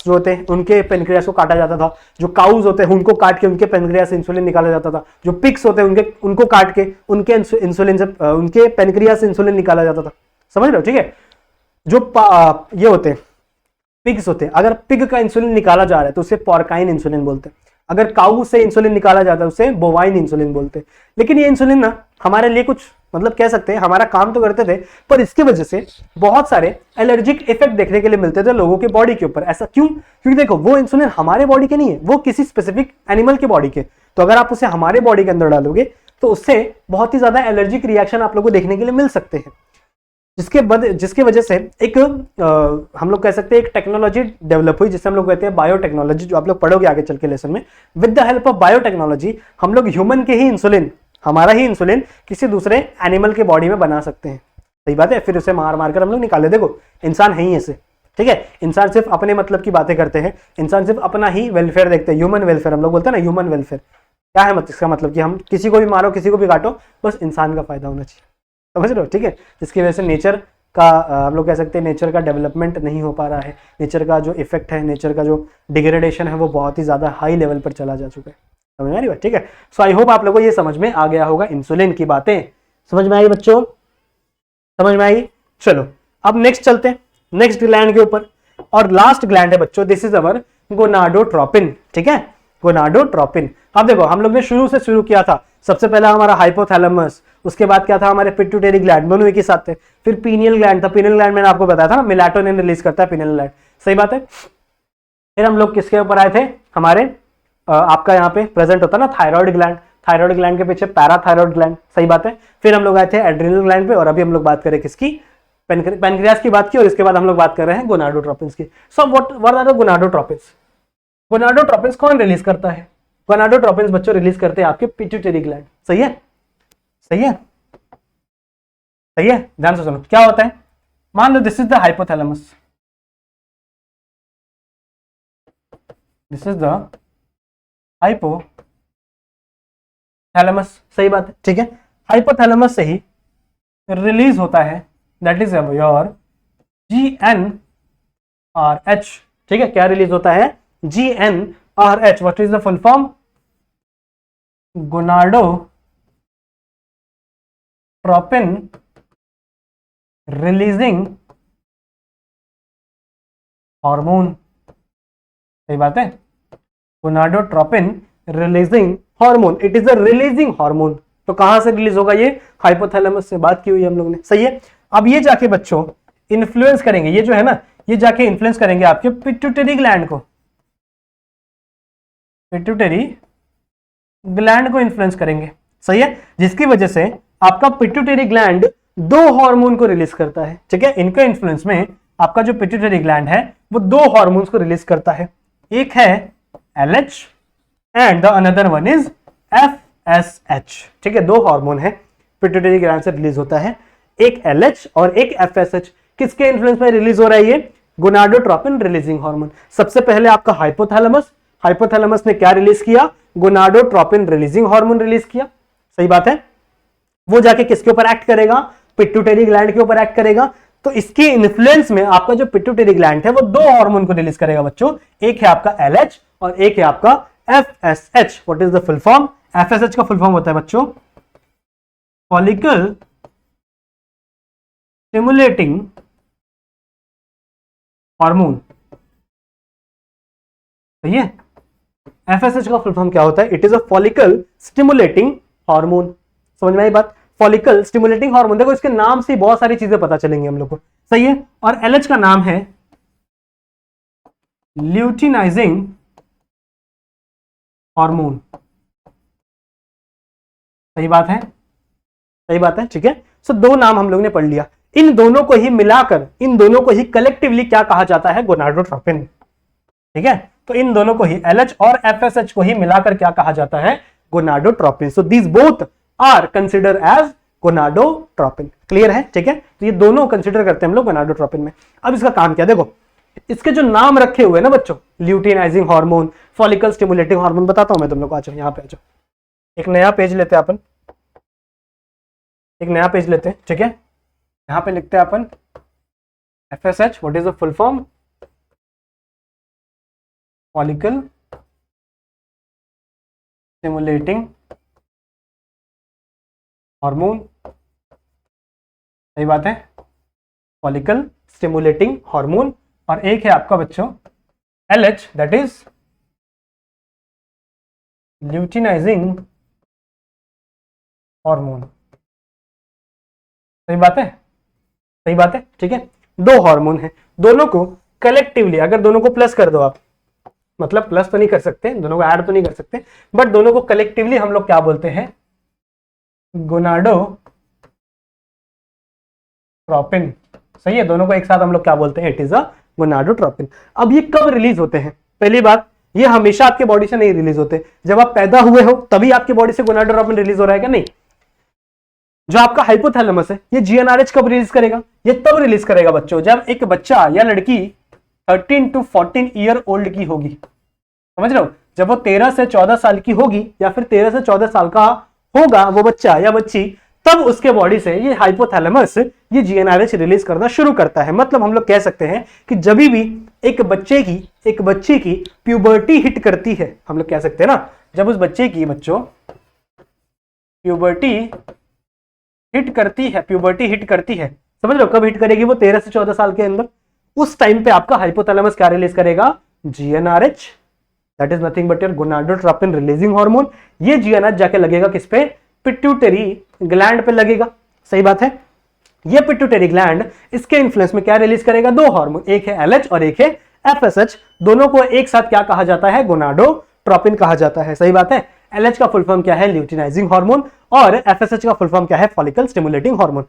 जो होते हैं उनके पेनक्रियास को काटा जाता था, जो काउज होते हैं उनको काट के उनके पेनक्रियास से इंसुलिन निकाला जाता था, जो पिग्स होते हैं उनको काट के उनके इंसुलिन से, उनके पेनक्रियास से इंसुलिन निकाला जाता था, समझ रहे हो, ठीक है। जो ये होते हैं पिग्स होते हैं, अगर पिग का इंसुलिन निकाला जा रहा है तो उसे पॉर्काइन इंसुलिन बोलते हैं, अगर काऊ से इंसुलिन निकाला जाता है उसे बोवाइन इंसुलिन बोलते हैं। लेकिन ये इंसुलिन ना हमारे लिए कुछ मतलब कह सकते हैं हमारा काम तो करते थे, पर इसकी वजह से बहुत सारे एलर्जिक इफेक्ट देखने के लिए मिलते थे लोगों के बॉडी के ऊपर। ऐसा क्यों, क्योंकि देखो वो इंसुलिन हमारे बॉडी के नहीं है, वो किसी स्पेसिफिक एनिमल के बॉडी के। तो अगर आप उसे हमारे बॉडी के अंदर डालोगे तो उससे बहुत ही ज्यादा एलर्जिक रिएक्शन आप लोगों को देखने के लिए मिल सकते हैं, जिसके वजह से एक हम लोग कह सकते हैं एक टेक्नोलॉजी डेवलप हुई जिसे हम लोग कहते हैं बायोटेक्नोलॉजी, जो आप लोग पढ़ोगे आगे चल के लेसन में। With the help of biotechnology हम लोग ह्यूमन के ही इंसुलिन, हमारा ही इंसुलिन किसी दूसरे एनिमल के बॉडी में बना सकते हैं, सही बात है। फिर उसे मार मार कर हम लोग निकाले। देखो इंसान है ही ऐसे, ठीक है, इंसान सिर्फ अपने मतलब की बातें करते हैं, इंसान सिर्फ अपना ही वेलफेयर देखते हैं, ह्यूमन वेलफेयर हम लोग बोलते हैं ना, ह्यूमन वेलफेयर क्या है, मतलब इसका मतलब कि हम किसी को भी मारो किसी को भी काटो, बस इंसान का फायदा होना चाहिए, समझ रहे हो, ठीक है। जिसकी वजह से नेचर का हम लोग कह सकते हैं नेचर का डेवलपमेंट नहीं हो पा रहा है, नेचर का जो इफेक्ट है, नेचर का जो डिग्रेडेशन है वो बहुत ही ज़्यादा हाई लेवल पर चला जा चुका है, समझ में आ रही बात, ठीक है। सो आई होप आप लोगों को ये समझ में आ गया होगा, इंसुलिन की बातें समझ में आई बच्चों, समझ में आई। चलो अब नेक्स्ट चलते हैं, नेक्स्ट ग्लैंड के ऊपर, और लास्ट ग्लैंड है बच्चों, दिस इज अवर गोनाडोट्रोपिन, ठीक है, गोनाडोट्रोपिन। अब देखो हम लोग ने शुरू से शुरू किया था, सबसे पहला हमारा हाइपोथैलेमस, उसके बाद क्या था हमारे पिट्यूटरी ग्लैंड, दोनों एक ही साथ थे, फिर पीनियल ग्लैंड था, पीनियल ग्लैंड मैंने आपको बताया था ना, मेलाटोनिन रिलीज करता है पीनियल ग्लैंड, सही बात है। फिर हम लोग किसके ऊपर आए थे, हमारे आपका यहाँ पे प्रेजेंट होता ना थायराइड ग्लैंड, थायराइड ग्लैंड के पीछे पैराथायराइड ग्लैंड, सही बात है। फिर हम लोग आए थे एड्रिनल ग्लैंड पे, और अभी हम लोग बात करें किसकी, पेनक्रियास की बात की, और इसके बाद हम लोग बात कर रहे हैं गोनाडोट्रोपिन्स की। So what are the gonadotropins, gonadotropins कौन रिलीज करता है, गोनाडोट्रोपिन्स बच्चों रिलीज करते हैं आपके पिट्यूटरी ग्लैंड, सही है, सही है, सही है, ध्यान से सुनो क्या होता है। मान लो this is the hypothalamus, this is the hypothalamus, सही बात है, ठीक है। हाइपोथैलेमस से ही रिलीज होता है, दैट इज योर GnRH, ठीक है, क्या रिलीज होता है, GnRH, what is the full form, gonadotropin releasing hormone, सही बात है, gonadotropin releasing hormone, it is a releasing hormone, तो कहां से रिलीज होगा ये, हाइपोथैलेमस से, बात की हुई हम लोग ने, सही है। अब ये जाके बच्चों इन्फ्लुएंस करेंगे, ये जो है ना ये जाके इन्फ्लुएंस करेंगे आपके पिट्यूटरी ग्लैंड को, पिट्यूटरी ग्लैंड को इन्फ्लुएंस करेंगे, सही है, जिसकी वजह से आपका पिट्यूटरी ग्लैंड दो हार्मोन को रिलीज करता है, ठीक है। इनके इन्फ्लुएंस में आपका जो पिट्यूटरी ग्लैंड है वो दो हार्मोन्स को रिलीज करता है, एक है LH and the another one is FSH, ठीक है। दो हार्मोन है पिट्यूटरी ग्लैंड से रिलीज होता है, एक LH और एक FSH। किसके इन्फ्लुएंस में रिलीज हो रहा है ये, गोनाडोट्रोपिन रिलीजिंग हार्मोन। सबसे पहले आपका हाइपोथैलेमस, हाइपोथैलेमस ने क्या रिलीज किया, गोनाडोट्रोपिन रिलीजिंग हार्मोन रिलीज किया, सही बात है। वो जाके किसके ऊपर एक्ट करेगा, पिट्यूटरी ग्लैंड के ऊपर एक्ट करेगा। तो इसके इन्फ्लुएंस में आपका जो पिट्यूटरी ग्लैंड है वो दो हार्मोन को रिलीज करेगा बच्चों, एक है आपका LH और एक है आपका FSH। What is the full form, FSH का फुल फॉर्म होता है बच्चों फॉलिकल स्टिमुलेटिंग हार्मोन, सही है। FSH का फुल फॉर्म क्या होता है, it is a follicle stimulating hormone. समझ में आई बात, फॉलिकल स्टिमुलेटिंग हार्मोन, देखो इसके नाम से बहुत सारी चीजें पता चलेंगी हम लोग को, सही है। और LH का नाम है ल्यूटिनाइजिंग हार्मोन, सही बात है, सही बात है, ठीक है। सो दो नाम हम लोग ने पढ़ लिया, इन दोनों को ही मिलाकर, इन दोनों को ही कलेक्टिवली क्या कहा जाता है, गोनाडोट्रोपिन, ठीक है। तो इन दोनों को ही LH और FSH को ही मिलाकर क्या कहा जाता है, gonadotropin. So these both are consider as gonadotropin, clear है, ठीक है। तो ये दोनों कंसिडर करते हैं हम लोग गोनाडोट्रोपिन में। अब इसका काम क्या, देखो इसके जो नाम रखे हुए हैं ना बच्चों, luteinizing hormone, follicle stimulating hormone, बताता हूं मैं तुम लोग को। आ जाओ यहाँ पे, आ जाओ, एक नया पेज लेते हैं अपन, एक नया पेज लेते हैं, ठीक है। यहां पे लिखते हैं अपन FSH, what is the full form, follicle stimulating hormone, सही बात है, फॉलिकल स्टिमुलेटिंग हार्मोन। और एक है आपका बच्चों LH, that is luteinizing hormone, सही बात है, सही बात है, ठीक है। दो हार्मोन है, दोनों को कलेक्टिवली अगर दोनों को प्लस कर दो आप, मतलब प्लस तो नहीं कर सकते, दोनों को ऐड तो नहीं कर सकते, बट दोनों को कलेक्टिवली हम लोग क्या बोलते हैं, गोनाडोट्रोपिन, सही है। दोनों को एक साथ हम लोग क्या बोलते हैं, इट इज अ गोनाडोट्रोपिन। अब ये कब रिलीज होते हैं, पहली बात ये हमेशा आपके बॉडी से नहीं रिलीज होते, जब आप पैदा हुए हो तभी आपके बॉडी से गोनाडोट्रोपिन रिलीज हो रहा है क्या, नहीं। जो आपका हाइपोथैलेमस है ये GnRH कब रिलीज करेगा, ये तब रिलीज करेगा बच्चों जब एक बच्चा या लड़की 13 to 14 ईयर ओल्ड की होगी, समझ रहे हो, जब वो 13 से 14 साल की होगी या फिर 13 से 14 साल का होगा वो बच्चा या बच्ची, तब उसके बॉडी से ये हाइपोथैलेमस ये GnRH रिलीज करना शुरू करता है। मतलब हम लोग कह सकते हैं कि जब भी एक बच्चे की प्यूबर्टी हिट करती है, हम लोग कह सकते हैं ना, जब उस बच्चे की बच्चों प्यूबर्टी हिट करती है, समझ लो कब हिट करेगी वो, 13 से 14 साल के अंदर, उस टाइम पे आपका हाइपोथैलेमस क्या रिलीज करेगा, GnRH, that is nothing but your gonadotropin releasing hormone. ये GnRH जाके लगेगा किस पे, पिट्यूटरी ग्लैंड पे लगेगा, सही बात है। ये पिट्यूटरी ग्लैंड इसके इन्फ्लुएंस में क्या रिलीज करेगा, दो हार्मोन, एक है LH और एक है FSH, दोनों को एक साथ क्या कहा जाता है, गोनाडोट्रोपिन कहा जाता है, सही बात है। LH का फुल फॉर्म क्या है, ल्यूटिनाइजिंग हार्मोन, और FSH का फुल फॉर्म क्या है, फॉलिकल स्टिमुलेटिंग हार्मोन,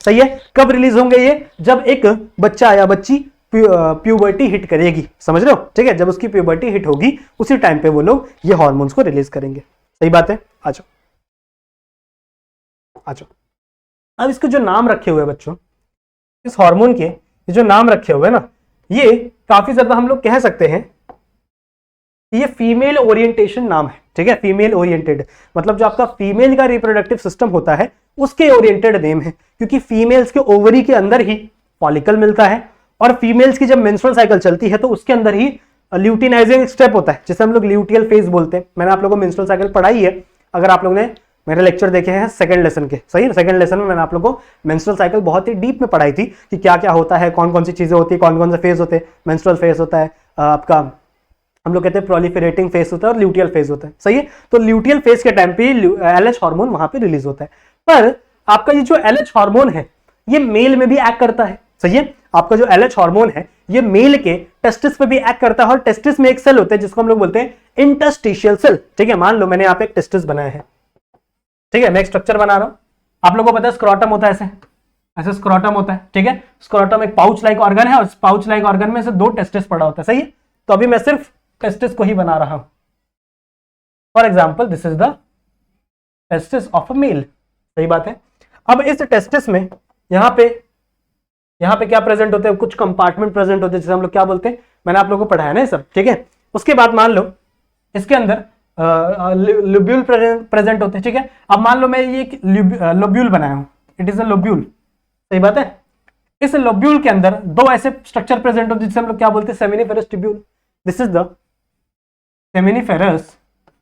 सही है। कब रिलीज होंगे ये, जब एक बच्चा या बच्ची प्यूबर्टी हिट करेगी, समझ रहे हो, ठीक है। जब उसकी प्यूबर्टी हिट होगी उसी टाइम पे वो लोग ये हार्मोन्स को रिलीज करेंगे, सही बात है। आ जाओ, आ जाओ। अब इसके जो नाम रखे हुए हैं बच्चों, इस हार्मोन के जो नाम रखे हुए हैं ना, ये काफी ज्यादा हम लोग कह सकते हैं ये फीमेल ओरिएंटेशन नाम है, ठीक है। फीमेल ओरिएंटेड मतलब जो आपका फीमेल का रिप्रोडक्टिव सिस्टम होता है उसके ओरिएंटेड नेम है, क्योंकि फीमेल्स के ओवरी के अंदर ही फॉलिकल मिलता है, और फीमेल्स की जब मेंस्ट्रुअल साइकिल चलती है तो उसके अंदर ही ल्यूटिनाइजिंग स्टेप होता है, जिसे हम लोग ल्यूटियल फेज बोलते हैं। मैंने आप लोगों को मेंस्ट्रुअल साइकिल पढ़ाई है, अगर आप लोगों ने मेरे लेक्चर देखे हैं सेकंड लेसन के, सही है। सेकंड लेसन में मैंने आप लोगों को मेंस्ट्रुअल साइकिल बहुत ही डीप में पढ़ाई थी कि क्या क्या होता है, कौन कौन सी चीजें होती है, कौन कौन से फेज होते हैं। मेंस्ट्रुअल फेज होता है आपका हम लोग कहते हैं प्रोलिफेरेटिंग फेज होता है और ल्यूटियल फेज होता है, सही है। तो ल्यूटियल फेज के टाइम पे LH हार्मोन वहां पे रिलीज होता है। पर आपका ये जो LH हार्मोन है ये मेल में भी एक्ट करता है, सही है। आपका जो LH हार्मोन है ये मेल के टेस्टिस पे भी एक्ट करता है और टेस्टिस में एक सेल होता है जिसको हम लोग बोलते हैं इंटरस्टिशियल सेल, ठीक है। मान लो मैंने यहाँ पे एक टेस्टिस बनाया है, ठीक है, मैं एक स्ट्रक्चर बना रहा हूं। आप लोगों को पता है स्क्रोटम होता है, ऐसे ऐसे स्क्रोटम होता है, ठीक है। स्क्रोटम एक पाउच लाइक ऑर्गन है और पाउच लाइक ऑर्गन में से 2 टेस्टिस पड़ा होता है, सही है। तो अभी मैं सिर्फ टेस्टिस को ही बना रहा हूं। For example this is the testis of a male, सही बात है। अब इस टेस्टिस में यहाँ पे क्या प्रेजेंट होते हैं, कुछ कंपार्टमेंट प्रेजेंट होते हैं जिसे हम लोग क्या बोलते हैं, मैंने आप लोगों को पढ़ाया ना ये सब, ठीक है। उसके बाद मान लो इसके अंदर लोब्यूल प्रेजेंट होते हैं, ठीक है। अब मान लो मैं ये एक लोब्यूल बनाया हूं, इट इज अ लोब्यूल, सही बात है। इस लोब्यूल के अंदर 2 ऐसे स्ट्रक्चर प्रेजेंट होते हैं जिसे हम लोग क्या बोलते हैं, seminiferous tubule. This is the seminiferous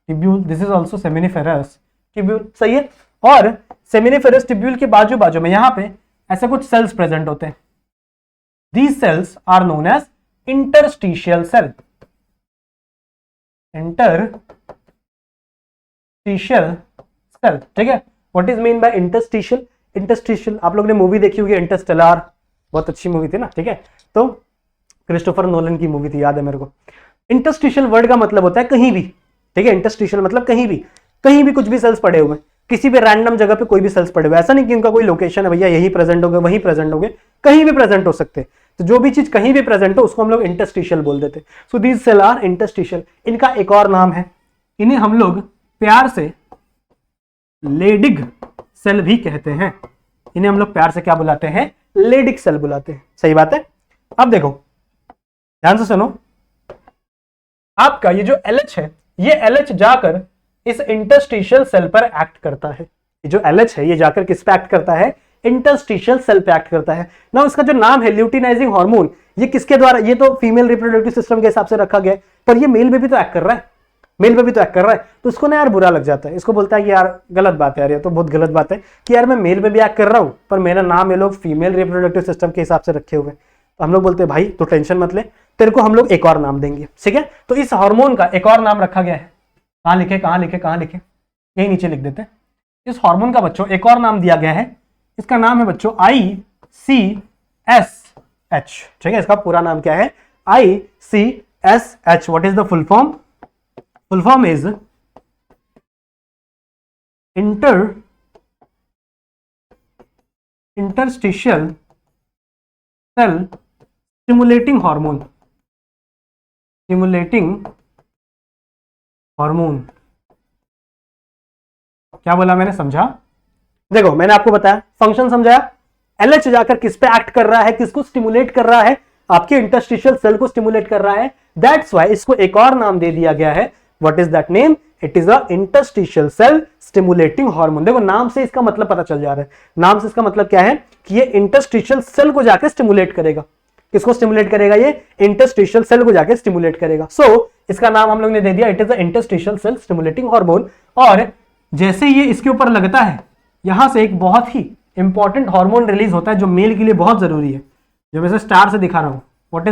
tubule, this is also seminiferous tubule, सही है। और सेमिनिफेरस ट्यूब्यूल के बाजू बाजू में यहां पे ऐसे कुछ सेल्स प्रेजेंट होते हैं। These cells are known as interstitial cell. Interstitial cell, ठीक है। What is mean by interstitial? Interstitial आप लोग ने मूवी देखी होगी इंटरस्टेलर, बहुत अच्छी मूवी थी ना, ठीक है। तो क्रिस्टोफर नोलन की मूवी थी, याद है मेरे को। इंटरस्टिशियल वर्ड का मतलब होता है कहीं भी, ठीक है। इंटरस्टिशियल मतलब कहीं भी कुछ भी सेल्स पड़े हुए हैं, किसी भी रैंडम जगह पे कोई भी सेल्स पड़े हुए, ऐसा नहीं कि उनका कोई लोकेशन है भैया यही प्रेजेंट होंगे वहीं प्रेजेंट होंगे, कहीं भी प्रेजेंट हो सकते हैं। तो जो भी चीज कहीं भी प्रेजेंट हो उसको हम लोग इंटरस्टिशियल बोल देते हैं। So these cell are interstitial. इनका एक और नाम है, इन्हें हम लोग प्यार से लेडिग सेल भी कहते हैं। इन्हें हम लोग प्यार से क्या बुलाते हैं, लेडिग सेल बुलाते हैं, सही बात है। अब देखो ध्यान से सुनो, आपका ये जो LH है ये LH जाकर इस इंटरस्टिशियल सेल पर एक्ट करता है। ये जो LH है ये जाकर किस पे एक्ट करता है, इंटरस्टिशियल सेल पे एक्ट करता है ना। इसका जो नाम है ल्यूटिनाइजिंग हार्मोन, ये किसके द्वारा, ये तो फीमेल रिप्रोडक्टिव सिस्टम के हिसाब से रखा गया है, पर ये मेल में भी तो एक्ट कर रहा है, मेल पे भी तो एक्ट कर रहा है। तो इसको ना यार बुरा लग जाता है, इसको बोलता है कि यार गलत बात है यार, ये तो बहुत गलत बात है कि यार मैं मेल पे भी एक्ट कर रहा हूँ पर मेरा नाम ये लोग फीमेल रिप्रोडक्टिव सिस्टम के हिसाब से रखे हुए। तो हम लोग बोलते हैं भाई तो टेंशन मत ले, तेरे को हम लोग एक और नाम देंगे, ठीक है। तो इस हार्मोन का एक और नाम रखा गया है, कहाँ लिखे, यही नीचे लिख देते हैं। इस हार्मोन का बच्चों एक और नाम दिया गया है, इसका नाम है बच्चों ICSH, ठीक है। इसका पूरा नाम क्या है, ICSH। What is the full form? Full form is interstitial cell stimulating hormone, क्या बोला मैंने, समझा? देखो मैंने आपको बताया, फंक्शन समझाया। LH जाकर किस पे एक्ट कर रहा है, किसको स्टिमुलेट कर रहा है, आपके इंटरस्टिशियल सेल को स्टिमुलेट कर रहा है। दैट्स व्हाई इसको एक और नाम दे दिया गया है। What is that name? It is a interstitial cell stimulating hormone. देखो नाम से इसका मतलब पता चल जा रहा है, नाम से इसका मतलब क्या है कि ये इंटरस्टिशियल सेल को जाकर स्टिमुलेट करेगा। किसको स्टिमुलेट करेगा? ये इंटरस्टिशियल सेल को जाकर स्टिमुलेट करेगा। सो इसका नाम हम लोग ने दे दिया, it is a interstitial cell stimulating hormone. और जैसे ये इसके ऊपर लगता है, यहां से एक बहुत ही इंपॉर्टेंट हार्मोन रिलीज होता है जो मेल के लिए बहुत जरूरी है, जो मैं स्टार से दिखा रहा हूं। What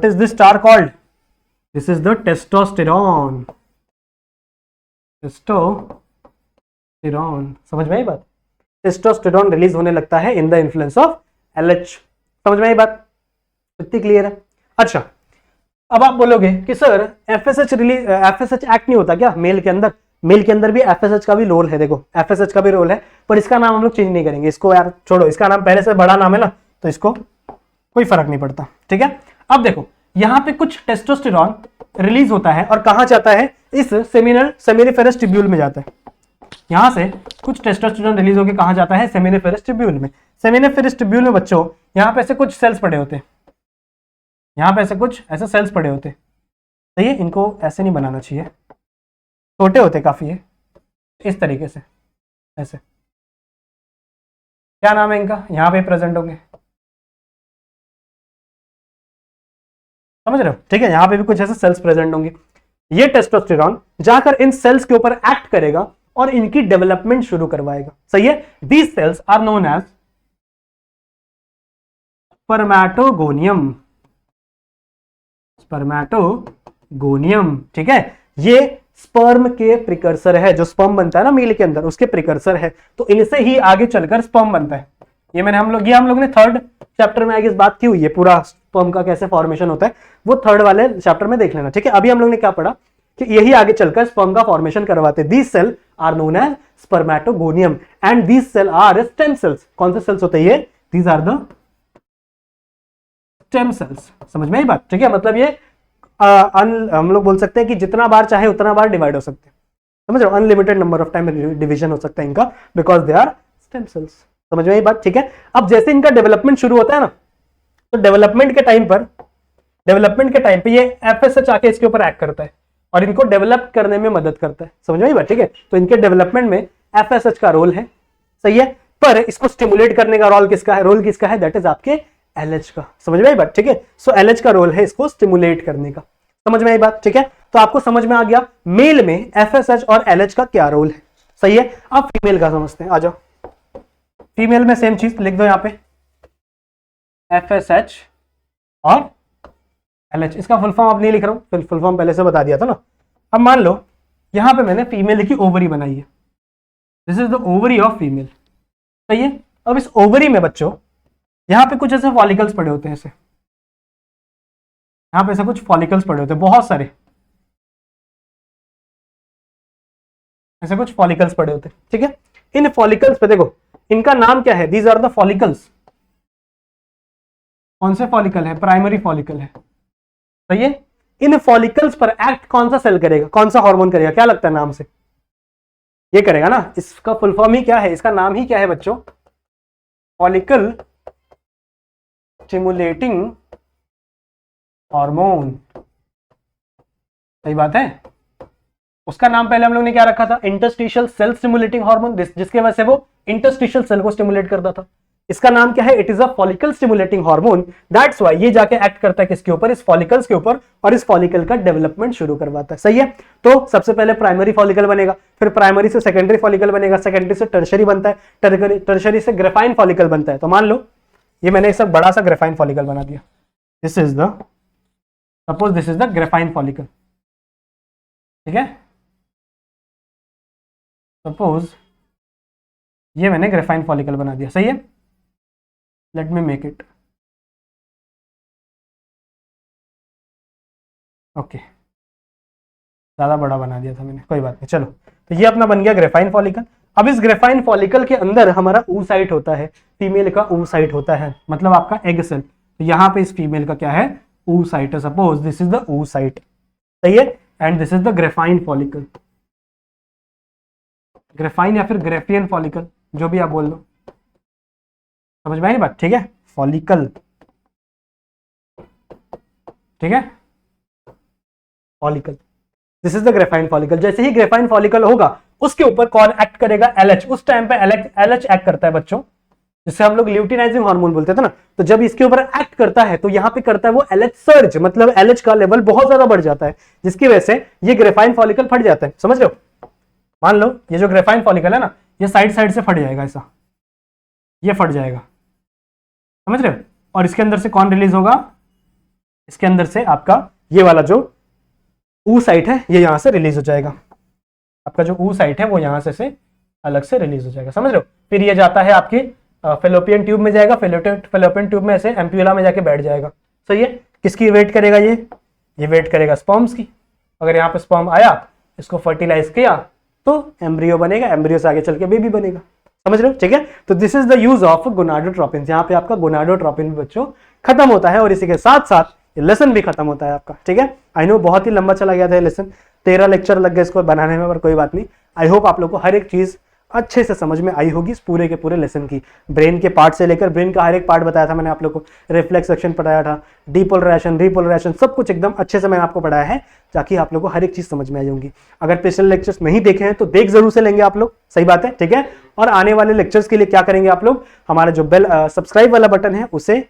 is this star called? This is the testosterone. समझ में आई बात? टेस्टोस्टेरोन रिलीज होने लगता है in the influence of LH। समझ में आई बात? इतनी क्लियर है? अच्छा, अब आप बोलोगे कि सर FSH एक्ट नहीं होता क्या मेल के अंदर? मेल के अंदर भी FSH का भी रोल है, देखो FSH का भी रोल है, पर इसका नाम हम लोग चेंज नहीं करेंगे। इसको यार छोड़ो, इसका नाम पहले से बड़ा नाम है ना, तो इसको कोई फर्क नहीं पड़ता, ठीक है। अब देखो यहां पे कुछ टेस्टोस्टेरॉन रिलीज होता है और कहां जाता है? इस सेमिनिफेरस ट्यूब्यूल में जाता है। यहां से कुछ टेस्टोस्टेरॉन रिलीज होकर कहां जाता है? सेमिनिफेरस ट्यूब्यूल में। सेमिनिफेरस ट्यूब्यूल में बच्चों यहां पे ऐसे कुछ सेल्स पड़े होते हैं, यहां पे ऐसे कुछ ऐसे सेल्स पड़े होते हैं, सही है। इनको ऐसे नहीं बनाना चाहिए, छोटे होते काफी है, इस तरीके से ऐसे। क्या नाम है इनका? यहां पे प्रेजेंट होंगे, समझ रहे हो? ठीक है, यहां पे भी कुछ ऐसे सेल्स प्रेजेंट होंगे। ये टेस्टोस्टेरॉन जाकर इन सेल्स के ऊपर एक्ट करेगा और इनकी डेवलपमेंट शुरू करवाएगा, सही है। These cells are known as spermatogonium. Gonium. ठीक है, ये स्पर्म के प्रिकर्सर है, जो स्पर्म बनता है ना मेल के अंदर, उसके प्रिकर्सर है, तो इनसे ही आगे चलकर स्पर्म बनता है। ये हम लोग ने थर्ड चैप्टर में आगे इस बात की हुई है, पूरा स्पर्म का कैसे फॉर्मेशन होता है वो थर्ड वाले चैप्टर में देख लेना। ठीक है, अभी हम लोग ने क्या पढ़ा कि यही आगे चलकर स्पर्म का फॉर्मेशन करवाते। These cell are known as spermatogonium and these cell are stem cells. कौन से सेल्स होते हैं ये? These are the stem cells. समझ में आई बात? ठीक है, मतलब ये हम लोग बोल सकते हैं कि जितना बार चाहे उतना बार डिवाइड हो सकते हैं। समझ रहे हो? Unlimited number of time division हो सकता है इनका, because they are stem cells. समझ में आई बात? ठीक है, अब जैसे इनका डेवलपमेंट शुरू होता है ना, तो डेवलपमेंट के टाइम पे ये एफएसएच आके इसके ऊपर एक्ट करता है और इनको डेवलप करने में मदद करता है। समझ में आई बात? ठीक है, तो इनके डेवलपमेंट में एफएसएच का रोल है, सही है, पर इसको स्टिमुलेट करने का रोल किसका है? दैट इज आपके एलएच का। समझ में आई बात? ठीक है, सो एलएच का रोल है इसको स्टिमुलेट करने का। समझ में आई बात? ठीक है, तो आपको समझ में आ गया मेल में एफएसएच और एलएच का क्या रोल है। सही है, अब फीमेल का समझते हैं। आ जाओ, फीमेल में सेम चीज लिख दो यहाँ पे, एफएसएच और एलएच। इसका फुल फॉर्म अब नहीं लिख रहा हूं, फुल फॉर्म पहले से बता दिया था ना। अब मान लो यहां पे मैंने फीमेल की ओवरी बनाई है, this is the ovary of female. सही है, अब इस ओवरी में बच्चों यहां पे कुछ ऐसे फॉलिकल्स पड़े होते हैं, ऐसे यहां पे ऐसे कुछ फॉलिकल्स पड़े होते हैं, बहुत सारे ऐसे कुछ फॉलिकल्स पड़े होते हैं। ठीक है, इन फॉलिकल्स पे देखो, इनका नाम क्या है? These are the follicles. कौन से फॉलिकल है? प्राइमरी फॉलिकल है। सही है, इन फॉलिकल्स पर एक्ट कौन सा सेल करेगा, कौन सा हार्मोन करेगा? क्या लगता है नाम से? ये करेगा ना, इसका फुल फॉर्म ही क्या है, इसका नाम ही क्या है बच्चों? Follicle stimulating hormone. सही बात है, उसका नाम पहले हम लोग ने क्या रखा था? इंटरस्टिशियल सेल स्टिमुलेटिंग हार्मोन, जिसके वजह से वो इंटरस्टिशियल सेल को स्टिमुलेट करता था। इसका नाम क्या है? It is a follicle stimulating hormone. That's why ये जाके एक्ट करता है किसके ऊपर? इस फॉलिकल्स के ऊपर, और इस फॉलिकल का डेवलपमेंट शुरू करवाता है। सही है, तो सबसे पहले प्राइमरी फॉलिकल बनेगा, फिर प्राइमरी से सेकेंडरी फॉलिकल बनेगा, सेकेंडरी से टर्शरी बनता है, टर्शरी से ग्रेफाइन फॉलिकल बनता है। तो मान लो ये मैंने एक बड़ा सा ग्रेफाइन फॉलिकल बना दिया, this is the, suppose this is the graphene follicle. ठीक है, सपोज ये मैंने ग्रेफाइन फॉलिकल बना दिया। सही है, let me make it okay, ज्यादा बड़ा बना दिया था मैंने, कोई बात नहीं। चलो, तो ये अपना बन गया ग्रेफाइन फॉलिकल। अब इस ग्रेफाइन फॉलिकल के अंदर हमारा oocyte होता है, फीमेल का oocyte होता है, मतलब आपका एग सेल। तो यहाँ पे इस फीमेल का क्या है? oocyte। Suppose this is the oocyte। सही है, and this is the graphene follicle, graphene या फिर ग्रेफियन फॉलिकल, जो भी आप बोल लो। समझ में आई बात? ठीक है, फॉलिकल। ठीक है, follicle, this is the graphene follicle. जैसे ही ग्रेफाइन फॉलिकल होगा उसके ऊपर कौन एक्ट करेगा? एलएच। उस टाइम पे एलएच एक्ट करता है बच्चों, जिसे हम लोग ल्यूटिनाइजिंग हार्मोन बोलते थे ना। तो जब इसके ऊपर एक्ट करता है तो यहाँ पे करता है वो एलएच सर्ज, मतलब एलएच का लेवल बहुत ज्यादा बढ़ जाता है, जिसकी वजह से ये ग्रेफाइन फॉलिकल फट जाता है। समझ रहे हो? मान लो ये जो ग्रेफाइन फॉलिकल है ना, ये साइड साइड से फट जाएगा, ऐसा ये फट जाएगा। समझ रहे हो? और इसके अंदर से कौन रिलीज होगा? इसके अंदर से आपका ये वाला जो oocyte है ये यहां से रिलीज हो जाएगा। आपका जो oocyte है वो यहां से अलग से रिलीज हो जाएगा। समझ रहे हो? फिर ये जाता है आपके फेलोपियन ट्यूब में जाएगा, फेलोपियन ट्यूब में ऐसे एम्प्यूला में जाके बैठ जाएगा। सही है, किसकी वेट करेगा? ये वेट करेगा स्पर्म्स की। अगर यहाँ पे स्पर्म आया, इसको फर्टिलाइज किया तो एम्ब्रियो बनेगा, एम्ब्रियो से आगे चल के बेबी बनेगा। समझ रहे हो? ठीक है, तो this is the use of gonadotropin. यहाँ पे आपका गोनाडोट्रोपिन बच्चों खत्म होता है, और इसी के साथ साथ ये लेसन भी खत्म होता है आपका। ठीक है, आई नो बहुत ही लंबा चला गया था ये लेसन, 13 लेक्चर लग गए इसको बनाने में, पर कोई बात नहीं। आई होप आप लोग को हर एक चीज अच्छे से समझ में आई होगी इस पूरे के पूरे लेसन की। ब्रेन के पार्ट से लेकर, ब्रेन का हर एक पार्ट बताया था मैंने आप लोग को, रिफ्लेक्स सेक्शन पढ़ाया था, डीपोलराइजेशन, रिपोलराइजेशन, सब कुछ एकदम अच्छे से मैंने आपको पढ़ाया है, ताकि आप लोग को हर एक चीज समझ में आ जाएगी। अगर पिछले लेक्चर्स नहीं देखे हैं तो देख जरूर से लेंगे आप लोग, सही बात है। ठीक है, और आने वाले लेक्चर्स के लिए क्या करेंगे आप लोग? हमारा जो बेल सब्सक्राइब वाला बटन है उसे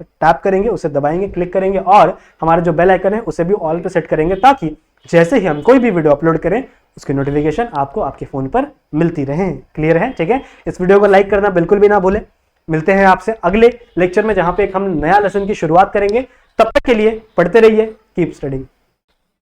टैप करेंगे, उसे दबाएंगे, क्लिक करेंगे, और हमारा जो बेल आइकन है उसे भी ऑल पे सेट करेंगे, ताकि जैसे ही हम कोई भी वीडियो अपलोड करें उसकी नोटिफिकेशन आपको आपके फोन पर मिलती रहे। क्लियर है? ठीक है, इस वीडियो को लाइक करना बिल्कुल भी ना भूलें। मिलते हैं आपसे अगले लेक्चर में, जहां पे एक हम नया लेसन की शुरुआत करेंगे। तब तक के लिए पढ़ते रहिए, कीप स्टडिंग।